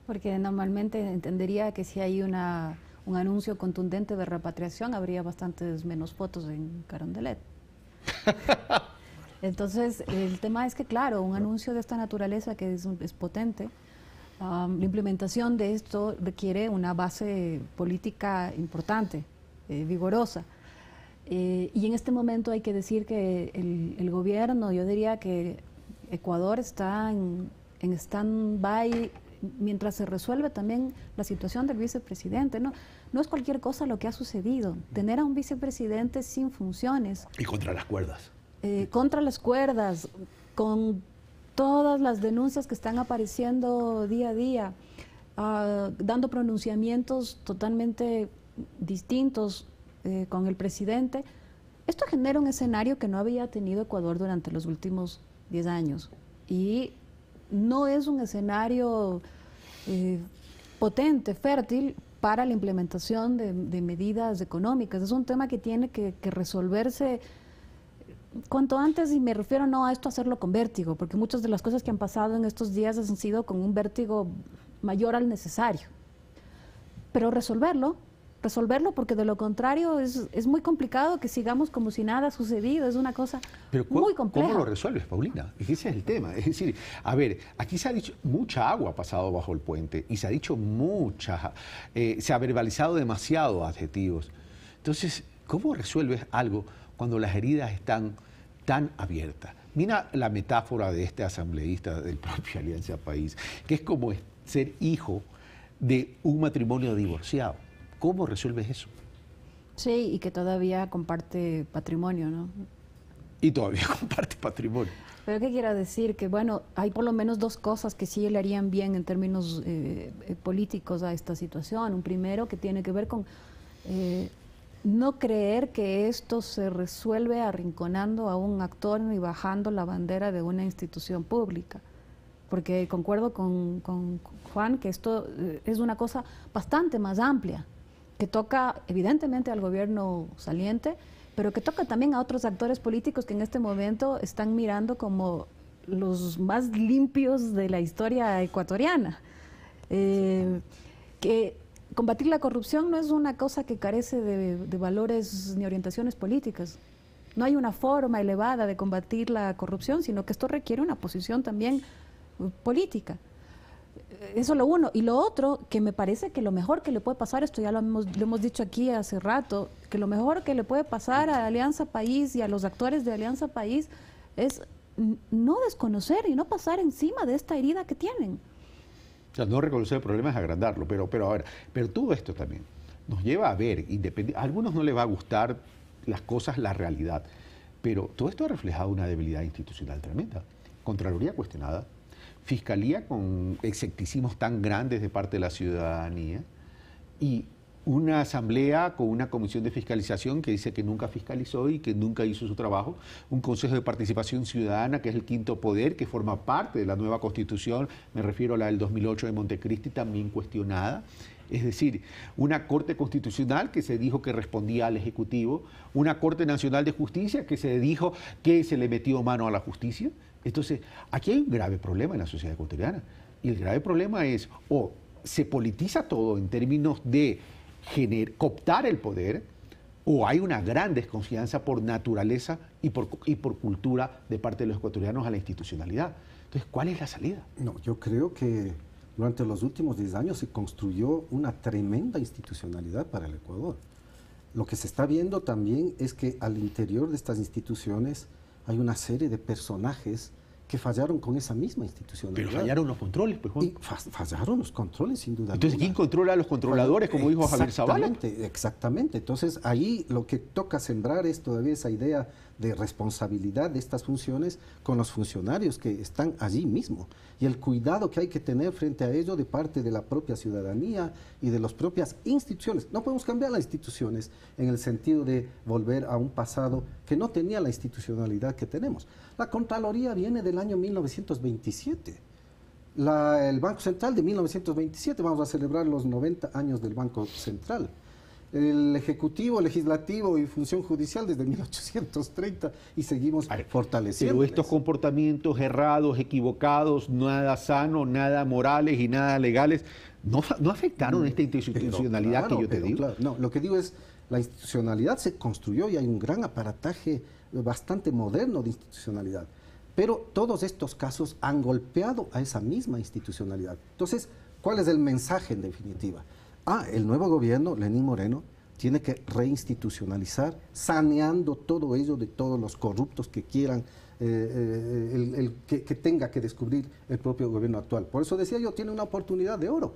Porque normalmente entendería que si hay un anuncio contundente de repatriación, habría bastantes menos fotos en Carondelet. Entonces, el tema es que, claro, un anuncio de esta naturaleza que es potente, la implementación de esto requiere una base política importante, vigorosa. Y en este momento hay que decir que el gobierno, yo diría que Ecuador está en stand-by mientras se resuelve también la situación del vicepresidente. No es cualquier cosa lo que ha sucedido. Tener a un vicepresidente sin funciones. Y contra las cuerdas. Contra las cuerdas, con todas las denuncias que están apareciendo día a día, dando pronunciamientos totalmente distintos con el presidente. Esto genera un escenario que no había tenido Ecuador durante los últimos 10 años. Y no es un escenario potente, fértil, para la implementación de medidas económicas. Es un tema que tiene que resolverse cuanto antes, y me refiero no a esto hacerlo con vértigo, porque muchas de las cosas que han pasado en estos días han sido con un vértigo mayor al necesario. Pero resolverlo, porque de lo contrario es muy complicado que sigamos como si nada ha sucedido, es una cosa muy compleja. ¿Cómo lo resuelves, Paulina? Ese es el tema. Es decir, a ver, aquí se ha dicho, mucha agua ha pasado bajo el puente y se ha dicho se ha verbalizado demasiado adjetivos. Entonces, ¿cómo resuelves algo cuando las heridas están tan abiertas? Mira la metáfora de este asambleísta del propio Alianza País, que es como ser hijo de un matrimonio divorciado. ¿Cómo resuelves eso? Sí, y que todavía comparte patrimonio, ¿no? Y todavía comparte patrimonio. Pero ¿qué quiero decir? Que bueno, hay por lo menos dos cosas que sí le harían bien en términos políticos a esta situación. Un primero que tiene que ver con no creer que esto se resuelve arrinconando a un actor y bajando la bandera de una institución pública. Porque concuerdo con Juan que esto es una cosa bastante más amplia, que toca evidentemente al gobierno saliente, pero que toca también a otros actores políticos que en este momento están mirando como los más limpios de la historia ecuatoriana. Que combatir la corrupción no es una cosa que carece de valores ni orientaciones políticas. No hay una forma elevada de combatir la corrupción, sino que esto requiere una posición también política. Eso es lo uno. Y lo otro, que me parece que lo mejor que le puede pasar, esto ya lo hemos dicho aquí hace rato, que lo mejor que le puede pasar a Alianza País y a los actores de Alianza País es no desconocer y no pasar encima de esta herida que tienen. O sea, no reconocer el problema es agrandarlo, pero todo esto también nos lleva a ver, a algunos no les va a gustar las cosas, la realidad, pero todo esto ha reflejado una debilidad institucional tremenda. Contraloría cuestionada, Fiscalía con escepticismos tan grandes de parte de la ciudadanía y una asamblea con una comisión de fiscalización que dice que nunca fiscalizó y que nunca hizo su trabajo, un consejo de participación ciudadana que es el quinto poder, que forma parte de la nueva constitución, me refiero a la del 2008 de Montecristi, también cuestionada. Es decir, una Corte Constitucional que se dijo que respondía al Ejecutivo, una Corte Nacional de Justicia que se dijo que se le metió mano a la justicia. Entonces, aquí hay un grave problema en la sociedad ecuatoriana. Y el grave problema es, o se politiza todo en términos de cooptar el poder, o hay una gran desconfianza por naturaleza y por cultura de parte de los ecuatorianos a la institucionalidad. Entonces, ¿cuál es la salida? No, yo creo que durante los últimos 10 años se construyó una tremenda institucionalidad para el Ecuador. Lo que se está viendo también es que al interior de estas instituciones hay una serie de personajes que fallaron con esa misma institucionalidad. Pero fallaron los controles, pues, Juan. Y fallaron los controles, sin duda Entonces, alguna. ¿quién controla a los controladores, como dijo Javier Zavala? Exactamente. Entonces, ahí lo que toca sembrar es todavía esa idea de responsabilidad de estas funciones con los funcionarios que están allí mismo y el cuidado que hay que tener frente a ello de parte de la propia ciudadanía y de las propias instituciones. No podemos cambiar las instituciones en el sentido de volver a un pasado que no tenía la institucionalidad que tenemos. La Contraloría viene del año 1927. El Banco Central de 1927, vamos a celebrar los 90 años del Banco Central. El Ejecutivo, Legislativo y Función Judicial desde 1830 y seguimos fortaleciendo. Pero estos comportamientos errados, equivocados, nada sanos, nada morales y nada legales, no afectaron esta institucionalidad que yo te digo. Claro. No, lo que digo es, la institucionalidad se construyó y hay un gran aparataje bastante moderno de institucionalidad. Pero todos estos casos han golpeado a esa misma institucionalidad. Entonces, ¿cuál es el mensaje en definitiva? El nuevo gobierno, Lenín Moreno, tiene que reinstitucionalizar, saneando todo ello de todos los corruptos que quieran, que tenga que descubrir el propio gobierno actual. Por eso decía yo, tiene una oportunidad de oro,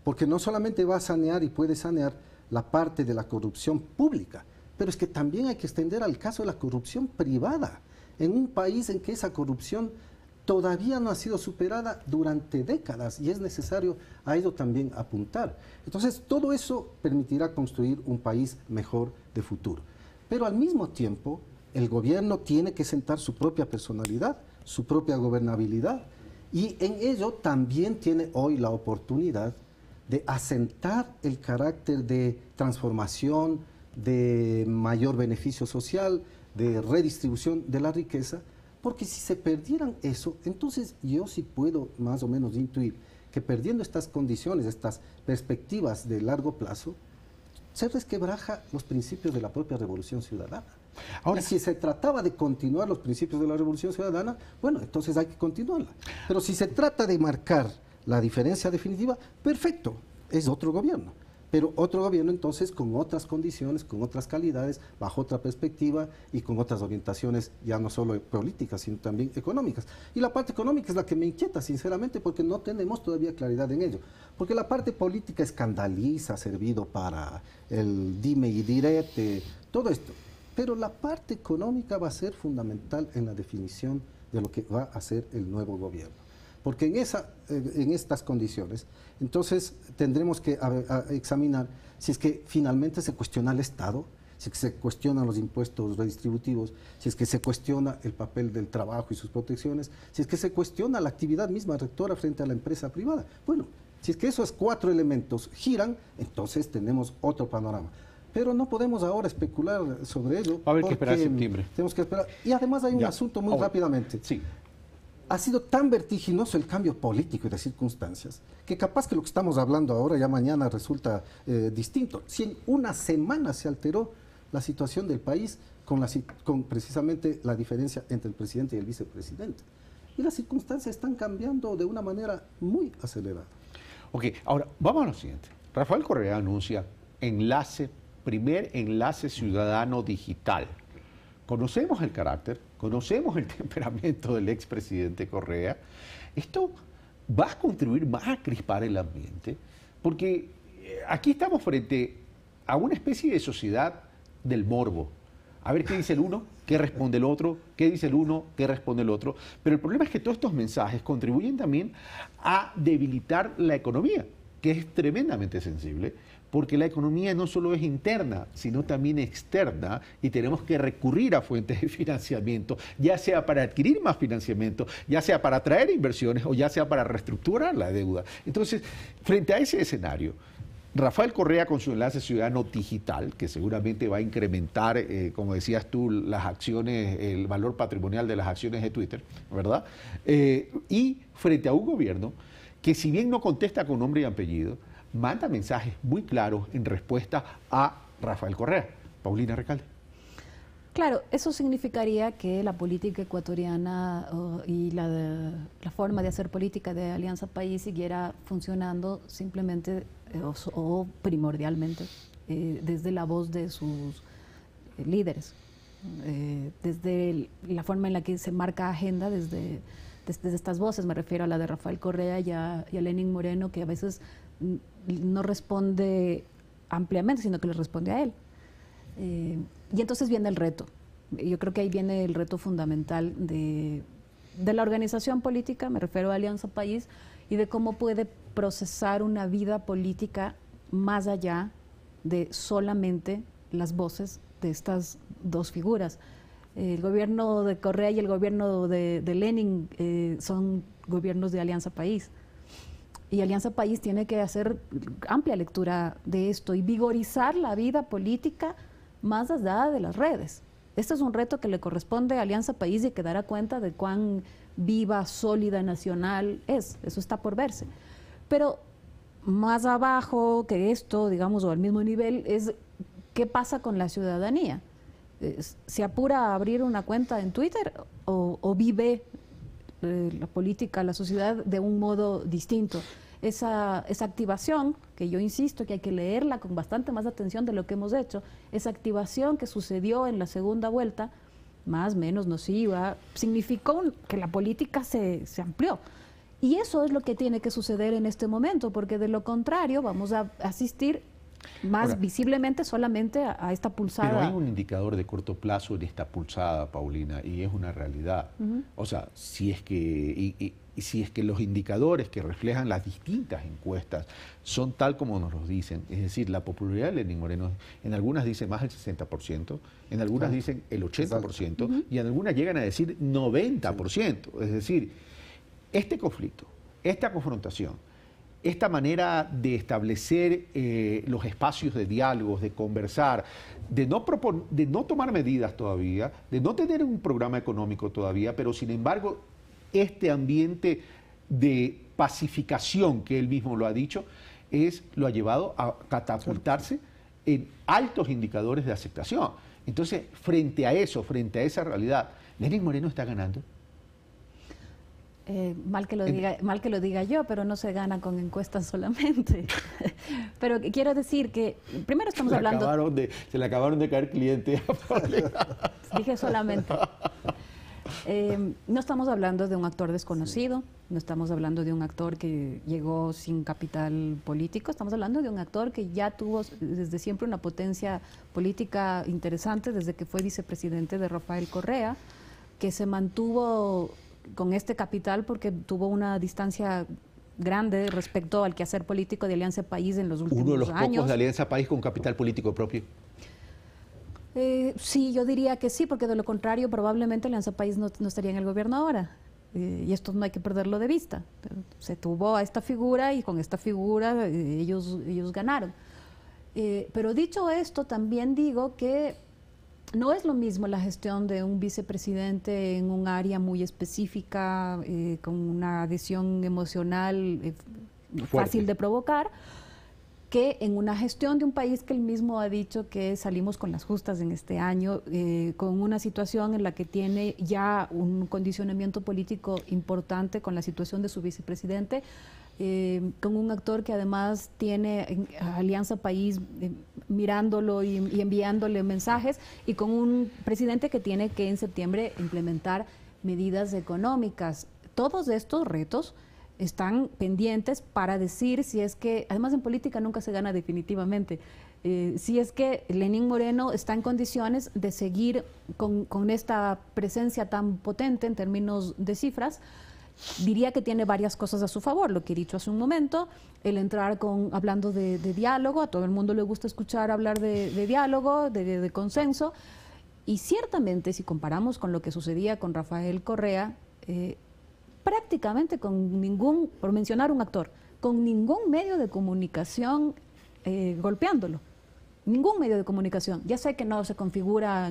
porque no solamente va a sanear y puede sanear la parte de la corrupción pública, pero es que también hay que extender al caso de la corrupción privada, en un país en que esa corrupción todavía no ha sido superada durante décadas y es necesario a ello también apuntar. Entonces, todo eso permitirá construir un país mejor de futuro. Pero al mismo tiempo, el gobierno tiene que sentar su propia personalidad, su propia gobernabilidad, y en ello también tiene hoy la oportunidad de asentar el carácter de transformación, de mayor beneficio social, de redistribución de la riqueza, porque si se perdieran eso, entonces yo sí puedo más o menos intuir que perdiendo estas condiciones, estas perspectivas de largo plazo, se resquebraja los principios de la propia Revolución Ciudadana. Ahora, y si se trataba de continuar los principios de la Revolución Ciudadana, bueno, entonces hay que continuarla. Pero si se trata de marcar la diferencia definitiva, perfecto, es otro gobierno. Pero otro gobierno entonces con otras condiciones, con otras calidades, bajo otra perspectiva y con otras orientaciones ya no solo políticas, sino también económicas. Y la parte económica es la que me inquieta, sinceramente, porque no tenemos todavía claridad en ello. Porque la parte política escandaliza, ha servido para el dime y direte, todo esto. Pero la parte económica va a ser fundamental en la definición de lo que va a hacer el nuevo gobierno. Porque en estas condiciones, entonces tendremos que examinar si es que finalmente se cuestiona el Estado, si es que se cuestionan los impuestos redistributivos, si es que se cuestiona el papel del trabajo y sus protecciones, si es que se cuestiona la actividad misma rectora frente a la empresa privada. Bueno, si es que esos 4 elementos giran, entonces tenemos otro panorama. Pero no podemos ahora especular sobre ello. Va a haber que esperar septiembre. Tenemos que esperar. Y además hay un asunto muy rápidamente. Sí. Ha sido tan vertiginoso el cambio político y de circunstancias que capaz que lo que estamos hablando ahora ya mañana resulta distinto. Si en una semana se alteró la situación del país con precisamente la diferencia entre el presidente y el vicepresidente. Y las circunstancias están cambiando de una manera muy acelerada. Ok, ahora vamos a lo siguiente. Rafael Correa anuncia primer enlace ciudadano digital. Conocemos el carácter, conocemos el temperamento del expresidente Correa. Esto va a contribuir más a crispar el ambiente, porque aquí estamos frente a una especie de sociedad del morbo. A ver qué dice el uno, qué responde el otro, qué dice el uno, qué responde el otro. Pero el problema es que todos estos mensajes contribuyen también a debilitar la economía, que es tremendamente sensible, porque la economía no solo es interna, sino también externa, y tenemos que recurrir a fuentes de financiamiento, ya sea para adquirir más financiamiento, ya sea para atraer inversiones o ya sea para reestructurar la deuda. Entonces, frente a ese escenario, Rafael Correa con su enlace ciudadano digital, que seguramente va a incrementar, como decías tú, las acciones, el valor patrimonial de las acciones de Twitter, ¿verdad? Y frente a un gobierno que si bien no contesta con nombre y apellido, manda mensajes muy claros en respuesta a Rafael Correa. Paulina Recalde. Claro, eso significaría que la política ecuatoriana y la forma de hacer política de Alianza País siguiera funcionando simplemente o primordialmente desde la voz de sus líderes, desde la forma en la que se marca agenda, desde estas voces. Me refiero a la de Rafael Correa y a Lenín Moreno, que a veces no responde ampliamente, sino que le responde a él. Y entonces viene el reto. Yo creo que ahí viene el reto fundamental de la organización política, me refiero a Alianza País, y de cómo puede procesar una vida política más allá de solamente las voces de estas dos figuras. El gobierno de Correa y el gobierno de Lenin son gobiernos de Alianza País. Y Alianza País tiene que hacer amplia lectura de esto y vigorizar la vida política más allá de las redes. Este es un reto que le corresponde a Alianza País y que dará cuenta de cuán viva, sólida, nacional es. Eso está por verse. Pero más abajo que esto, digamos, o al mismo nivel, es qué pasa con la ciudadanía. ¿Se apura a abrir una cuenta en Twitter o vive la política, la sociedad de un modo distinto? Esa activación, que yo insisto que hay que leerla con bastante más atención de lo que hemos hecho, esa activación que sucedió en la segunda vuelta, más o menos nociva, significó que la política se amplió. Y eso es lo que tiene que suceder en este momento, porque de lo contrario vamos a asistir más visiblemente solamente a esta pulsada. Pero hay un indicador de corto plazo en esta pulsada, Paulina, y es una realidad. O sea, si es que, si es que los indicadores que reflejan las distintas encuestas son tal como nos los dicen, es decir, la popularidad de Lenín Moreno, en algunas dicen más del 60%, en algunas dicen el 80%, y en algunas llegan a decir 90%. Es decir, este conflicto, esta confrontación, esta manera de establecer los espacios de diálogos, de conversar, de no tomar medidas todavía, de no tener un programa económico todavía, pero sin embargo este ambiente de pacificación que él mismo lo ha dicho, lo ha llevado a catapultarse en altos indicadores de aceptación. Entonces, frente a eso, frente a esa realidad, Lenín Moreno está ganando. Mal que lo diga yo, pero no se gana con encuestas solamente. Pero quiero decir que primero estamos hablando... Se le acabaron de caer clientes. Dije solamente. No estamos hablando de un actor desconocido, no estamos hablando de un actor que llegó sin capital político, estamos hablando de un actor que ya tuvo desde siempre una potencia política interesante, desde que fue vicepresidente de Rafael Correa, que se mantuvo con este capital porque tuvo una distancia grande respecto al quehacer político de Alianza País en los últimos años. Uno de los pocos de Alianza País con capital político propio. Sí, yo diría que sí, porque de lo contrario probablemente Alianza País no estaría en el gobierno ahora. Y esto no hay que perderlo de vista. Se tuvo a esta figura y con esta figura ellos ganaron. Pero dicho esto, también digo que no es lo mismo la gestión de un vicepresidente en un área muy específica, con una adhesión emocional fácil de provocar, que en una gestión de un país que él mismo ha dicho que salimos con las justas en este año, con una situación en la que tiene ya un condicionamiento político importante con la situación de su vicepresidente, con un actor que además tiene Alianza País mirándolo y enviándole mensajes, y con un presidente que tiene que en septiembre implementar medidas económicas. Todos estos retos están pendientes para decir si es que, además en política nunca se gana definitivamente, si es que Lenín Moreno está en condiciones de seguir con esta presencia tan potente en términos de cifras. Diría que tiene varias cosas a su favor, lo que he dicho hace un momento, el entrar hablando de diálogo, a todo el mundo le gusta escuchar hablar de diálogo, de consenso, y ciertamente si comparamos con lo que sucedía con Rafael Correa, prácticamente con ningún, por mencionar un actor, con ningún medio de comunicación golpeándolo. Ningún medio de comunicación. Ya sé que no se configura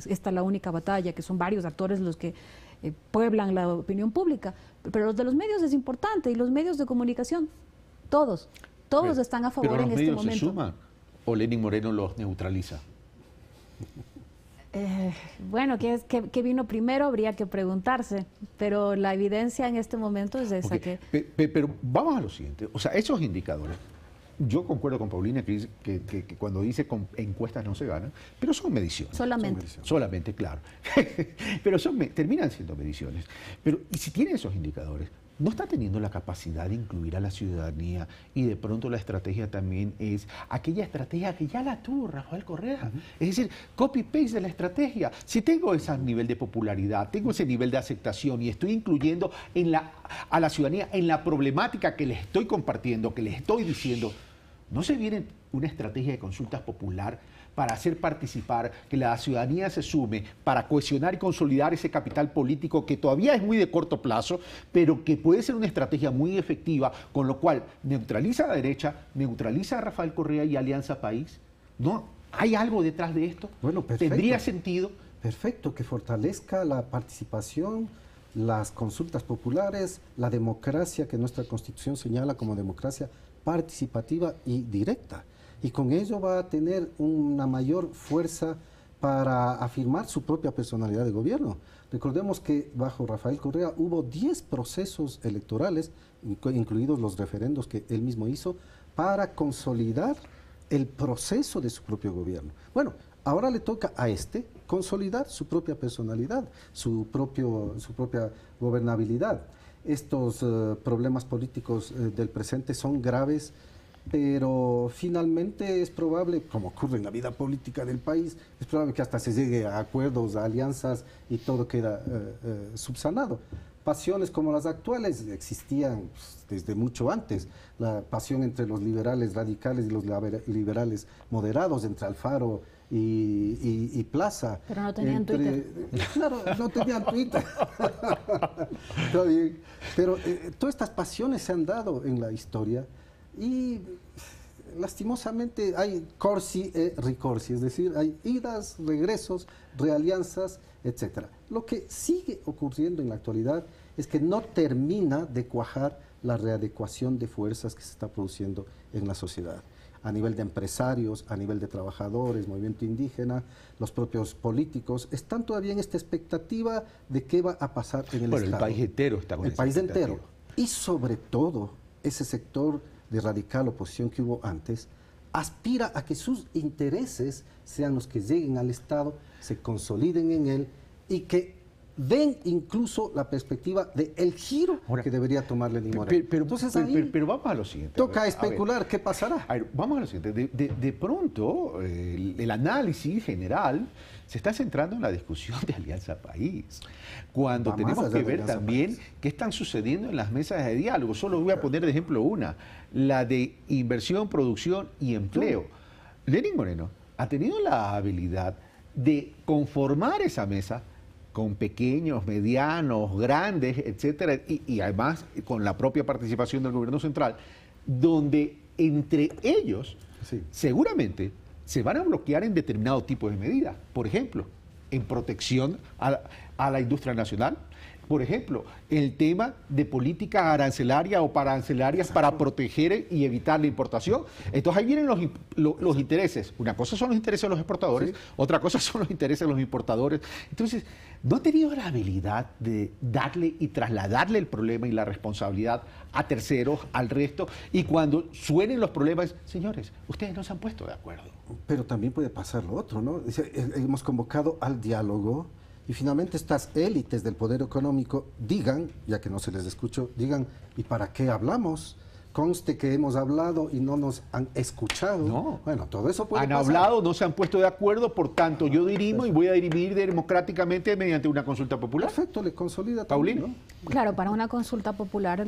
esta la única batalla, que son varios actores los que pueblan la opinión pública, pero los de los medios es importante, y los medios de comunicación, todos están a favor en este momento. ¿Pero los medios se suman o Lenín Moreno los neutraliza? Bueno, ¿qué vino primero? Habría que preguntarse, pero la evidencia en este momento es esa. Okay. Pero vamos a lo siguiente, o sea, esos indicadores, yo concuerdo con Paulina que cuando dice con encuestas no se ganan, pero son mediciones. Solamente. Solamente, claro. Pero terminan siendo mediciones. Pero, y si tiene esos indicadores, no está teniendo la capacidad de incluir a la ciudadanía y de pronto la estrategia también es aquella estrategia que ya la tuvo Rafael Correa. Es decir, copy-paste de la estrategia. Si tengo ese nivel de popularidad, tengo ese nivel de aceptación y estoy incluyendo a la ciudadanía en la problemática que les estoy compartiendo, que les estoy diciendo, ¿no se viene una estrategia de consultas popular para hacer participar, que la ciudadanía se sume, para cohesionar y consolidar ese capital político que todavía es muy de corto plazo, pero que puede ser una estrategia muy efectiva, con lo cual neutraliza a la derecha, neutraliza a Rafael Correa y Alianza País? ¿No? ¿Hay algo detrás de esto? Bueno, perfecto. ¿Tendría sentido? Perfecto, que fortalezca la participación, las consultas populares, la democracia que nuestra Constitución señala como democracia participativa y directa. Y con ello va a tener una mayor fuerza para afirmar su propia personalidad de gobierno. Recordemos que bajo Rafael Correa hubo 10 procesos electorales, incluidos los referendos que él mismo hizo, para consolidar el proceso de su propio gobierno. Bueno, ahora le toca a consolidar su propia personalidad, su propia gobernabilidad. Estos problemas políticos del presente son graves, pero finalmente es probable, como ocurre en la vida política del país, es probable que hasta se llegue a acuerdos, a alianzas y todo queda subsanado. Pasiones como las actuales existían desde mucho antes. La pasión entre los liberales radicales y los liberales moderados, entre Alfaro y Plaza. Pero no tenían Twitter. Claro, no tenían Twitter. Está bien. Pero todas estas pasiones se han dado en la historia y lastimosamente hay corsi e ricorsi, es decir, hay idas, regresos, realianzas, etcétera. Lo que sigue ocurriendo en la actualidad es que no termina de cuajar la readecuación de fuerzas que se está produciendo en la sociedad. A nivel de empresarios, a nivel de trabajadores, movimiento indígena, los propios políticos, están todavía en esta expectativa de qué va a pasar en el Estado. El país entero está con el país entero. Y sobre todo, ese sector de radical oposición que hubo antes, aspira a que sus intereses sean los que lleguen al Estado, se consoliden en él y que ven incluso la perspectiva del giro que debería tomar Lenín Moreno. Pero vamos a lo siguiente. Toca especular qué pasará. Vamos a lo siguiente. De pronto, el análisis general se está centrando en la discusión de Alianza País, cuando tenemos que ver también qué están sucediendo en las mesas de diálogo. Solo voy a poner de ejemplo una, la de inversión, producción y empleo. Lenín Moreno ha tenido la habilidad de conformar esa mesa con pequeños, medianos, grandes, etcétera, y además con la propia participación del gobierno central, donde entre ellos seguramente se van a bloquear en determinado tipo de medidas. Por ejemplo, en protección a la industria nacional. Por ejemplo, el tema de política arancelaria o pararancelarias para proteger y evitar la importación. Entonces ahí vienen los intereses. Una cosa son los intereses de los exportadores, otra cosa son los intereses de los importadores. Entonces, no ha tenido la habilidad de darle y trasladarle el problema y la responsabilidad a terceros, al resto, y cuando suenen los problemas, señores, ustedes no se han puesto de acuerdo. Pero también puede pasar lo otro, ¿no? Hemos convocado al diálogo y finalmente estas élites del poder económico digan, ya que no se les escuchó, digan, ¿y para qué hablamos? Conste que hemos hablado y no nos han escuchado. No. Bueno, todo eso puede pasar. Han hablado, no se han puesto de acuerdo, por tanto yo dirimo y voy a dirimir democráticamente mediante una consulta popular. Perfecto, le consolida Paulina, también, ¿no? Claro, para una consulta popular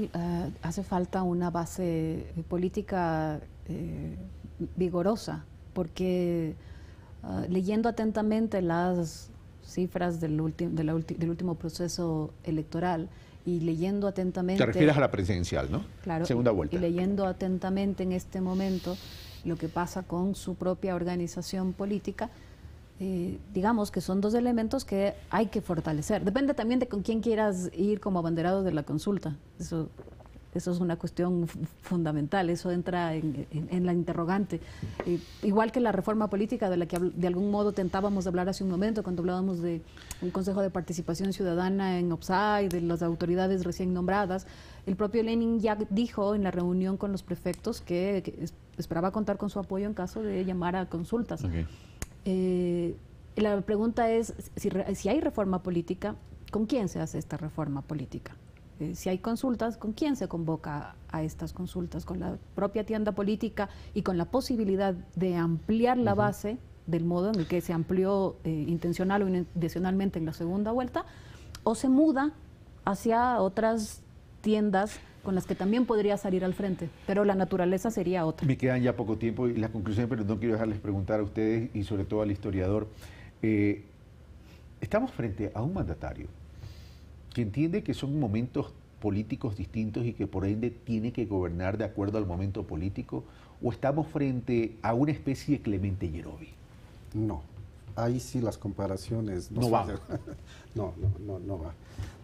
hace falta una base política vigorosa, porque leyendo atentamente las cifras del último proceso electoral y leyendo atentamente... Te refieres a la presidencial, ¿no? Claro. Segunda vuelta. Y leyendo atentamente en este momento lo que pasa con su propia organización política, digamos que son dos elementos que hay que fortalecer. Depende también de con quién quieras ir como abanderado de la consulta. Eso Eso es una cuestión fundamental, eso entra en la interrogante. Igual que la reforma política de la que de algún modo tentábamos hablar hace un momento, cuando hablábamos de un Consejo de Participación Ciudadana en OPSAI, de las autoridades recién nombradas. El propio Lenin ya dijo en la reunión con los prefectos que esperaba contar con su apoyo en caso de llamar a consultas. Okay. La pregunta es, si hay reforma política, ¿con quién se hace esta reforma política? Si hay consultas, ¿con quién se convoca a estas consultas? ¿Con la propia tienda política y con la posibilidad de ampliar la base del modo en el que se amplió intencional o intencionalmente en la segunda vuelta? ¿O se muda hacia otras tiendas con las que también podría salir al frente, pero la naturaleza sería otra? Me quedan ya poco tiempo y la conclusión, pero no quiero dejarles preguntar a ustedes y sobre todo al historiador. Estamos frente a un mandatario que entiende que son momentos políticos distintos y que por ende tiene que gobernar de acuerdo al momento político, o estamos frente a una especie de Clemente Yerovi. No, ahí sí las comparaciones no van. No va.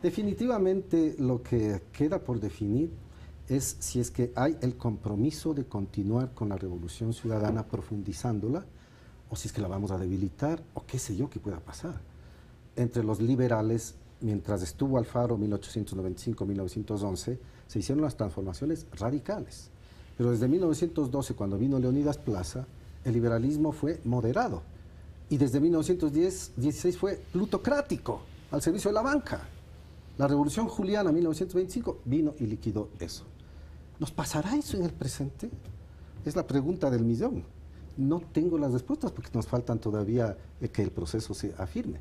Definitivamente lo que queda por definir es si es que hay el compromiso de continuar con la revolución ciudadana profundizándola, o si es que la vamos a debilitar, o qué sé yo qué pueda pasar. Entre los liberales, mientras estuvo Alfaro 1895-1911, se hicieron las transformaciones radicales. Pero desde 1912, cuando vino Leonidas Plaza, el liberalismo fue moderado. Y desde 1916 fue plutocrático, al servicio de la banca. La Revolución Juliana 1925 vino y liquidó eso. ¿Nos pasará eso en el presente? Es la pregunta del millón. No tengo las respuestas porque nos faltan todavía que el proceso se afirme.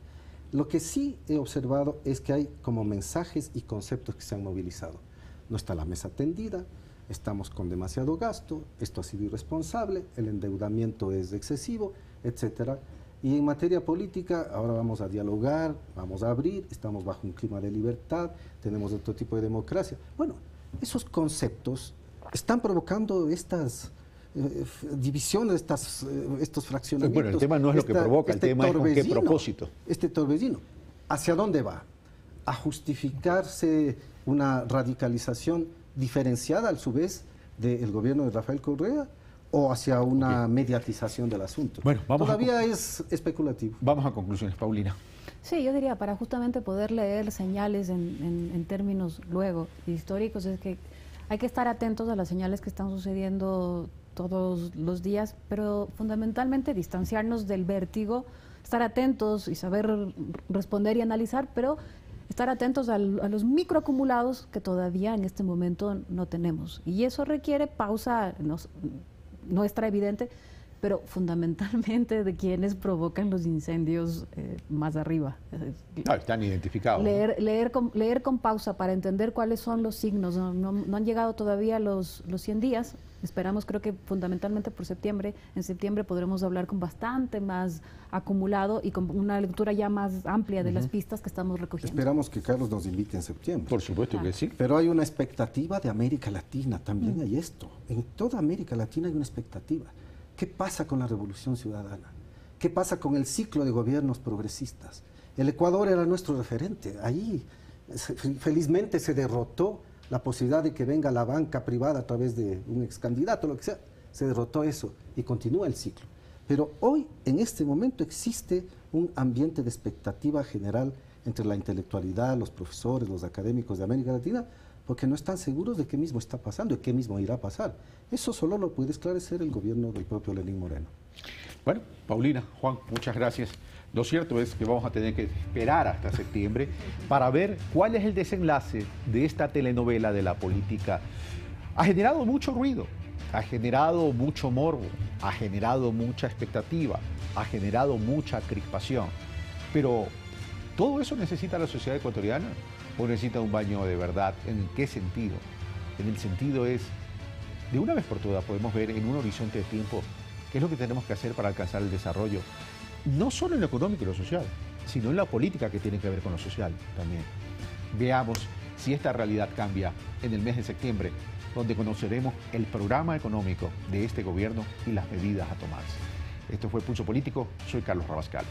Lo que sí he observado es que hay como mensajes y conceptos que se han movilizado. No está la mesa tendida, estamos con demasiado gasto, esto ha sido irresponsable, el endeudamiento es excesivo, etcétera. Y en materia política, ahora vamos a dialogar, vamos a abrir, estamos bajo un clima de libertad, tenemos otro tipo de democracia. Bueno, esos conceptos están provocando estas divisiones, estos fraccionamientos. Bueno, el tema no es lo que provoca, el tema es con qué propósito. Este torbellino, ¿hacia dónde va? ¿A justificarse una radicalización diferenciada, a su vez, del gobierno de Rafael Correa, o hacia una mediatización del asunto? Bueno, todavía es especulativo. Vamos a conclusiones, Paulina. Sí, yo diría, para justamente poder leer señales en términos luego históricos, es que hay que estar atentos a las señales que están sucediendo todos los días, pero fundamentalmente distanciarnos del vértigo, estar atentos y saber responder y analizar, pero estar atentos a los microacumulados que todavía en este momento no tenemos. Y eso requiere pausa nuestra evidente, pero fundamentalmente de quienes provocan los incendios más arriba. Están identificados. Leer con pausa para entender cuáles son los signos. No han llegado todavía los 100 días. Esperamos, creo que fundamentalmente por septiembre. En septiembre podremos hablar con bastante más acumulado y con una lectura ya más amplia de las pistas que estamos recogiendo. Esperamos que Carlos nos invite en septiembre. Por supuesto que sí. Pero hay una expectativa de América Latina, también hay esto. En toda América Latina hay una expectativa. ¿Qué pasa con la revolución ciudadana? ¿Qué pasa con el ciclo de gobiernos progresistas? El Ecuador era nuestro referente. Ahí felizmente se derrotó la posibilidad de que venga la banca privada a través de un ex candidato, lo que sea. Se derrotó eso y continúa el ciclo. Pero hoy, en este momento, existe un ambiente de expectativa general entre la intelectualidad, los profesores, los académicos de América Latina, porque no están seguros de qué mismo está pasando y qué mismo irá a pasar. Eso solo lo puede esclarecer el gobierno del propio Lenín Moreno. Bueno, Paulina, Juan, muchas gracias. Lo cierto es que vamos a tener que esperar hasta septiembre para ver cuál es el desenlace de esta telenovela de la política. Ha generado mucho ruido, ha generado mucho morbo, ha generado mucha expectativa, ha generado mucha crispación. Pero, ¿todo eso necesita la sociedad ecuatoriana? ¿O necesita un baño de verdad? ¿En qué sentido? En el sentido es, de una vez por todas podemos ver en un horizonte de tiempo qué es lo que tenemos que hacer para alcanzar el desarrollo, no solo en lo económico y lo social, sino en la política que tiene que ver con lo social también. Veamos si esta realidad cambia en el mes de septiembre, donde conoceremos el programa económico de este gobierno y las medidas a tomarse. Esto fue Pulso Político, soy Carlos Rabascal.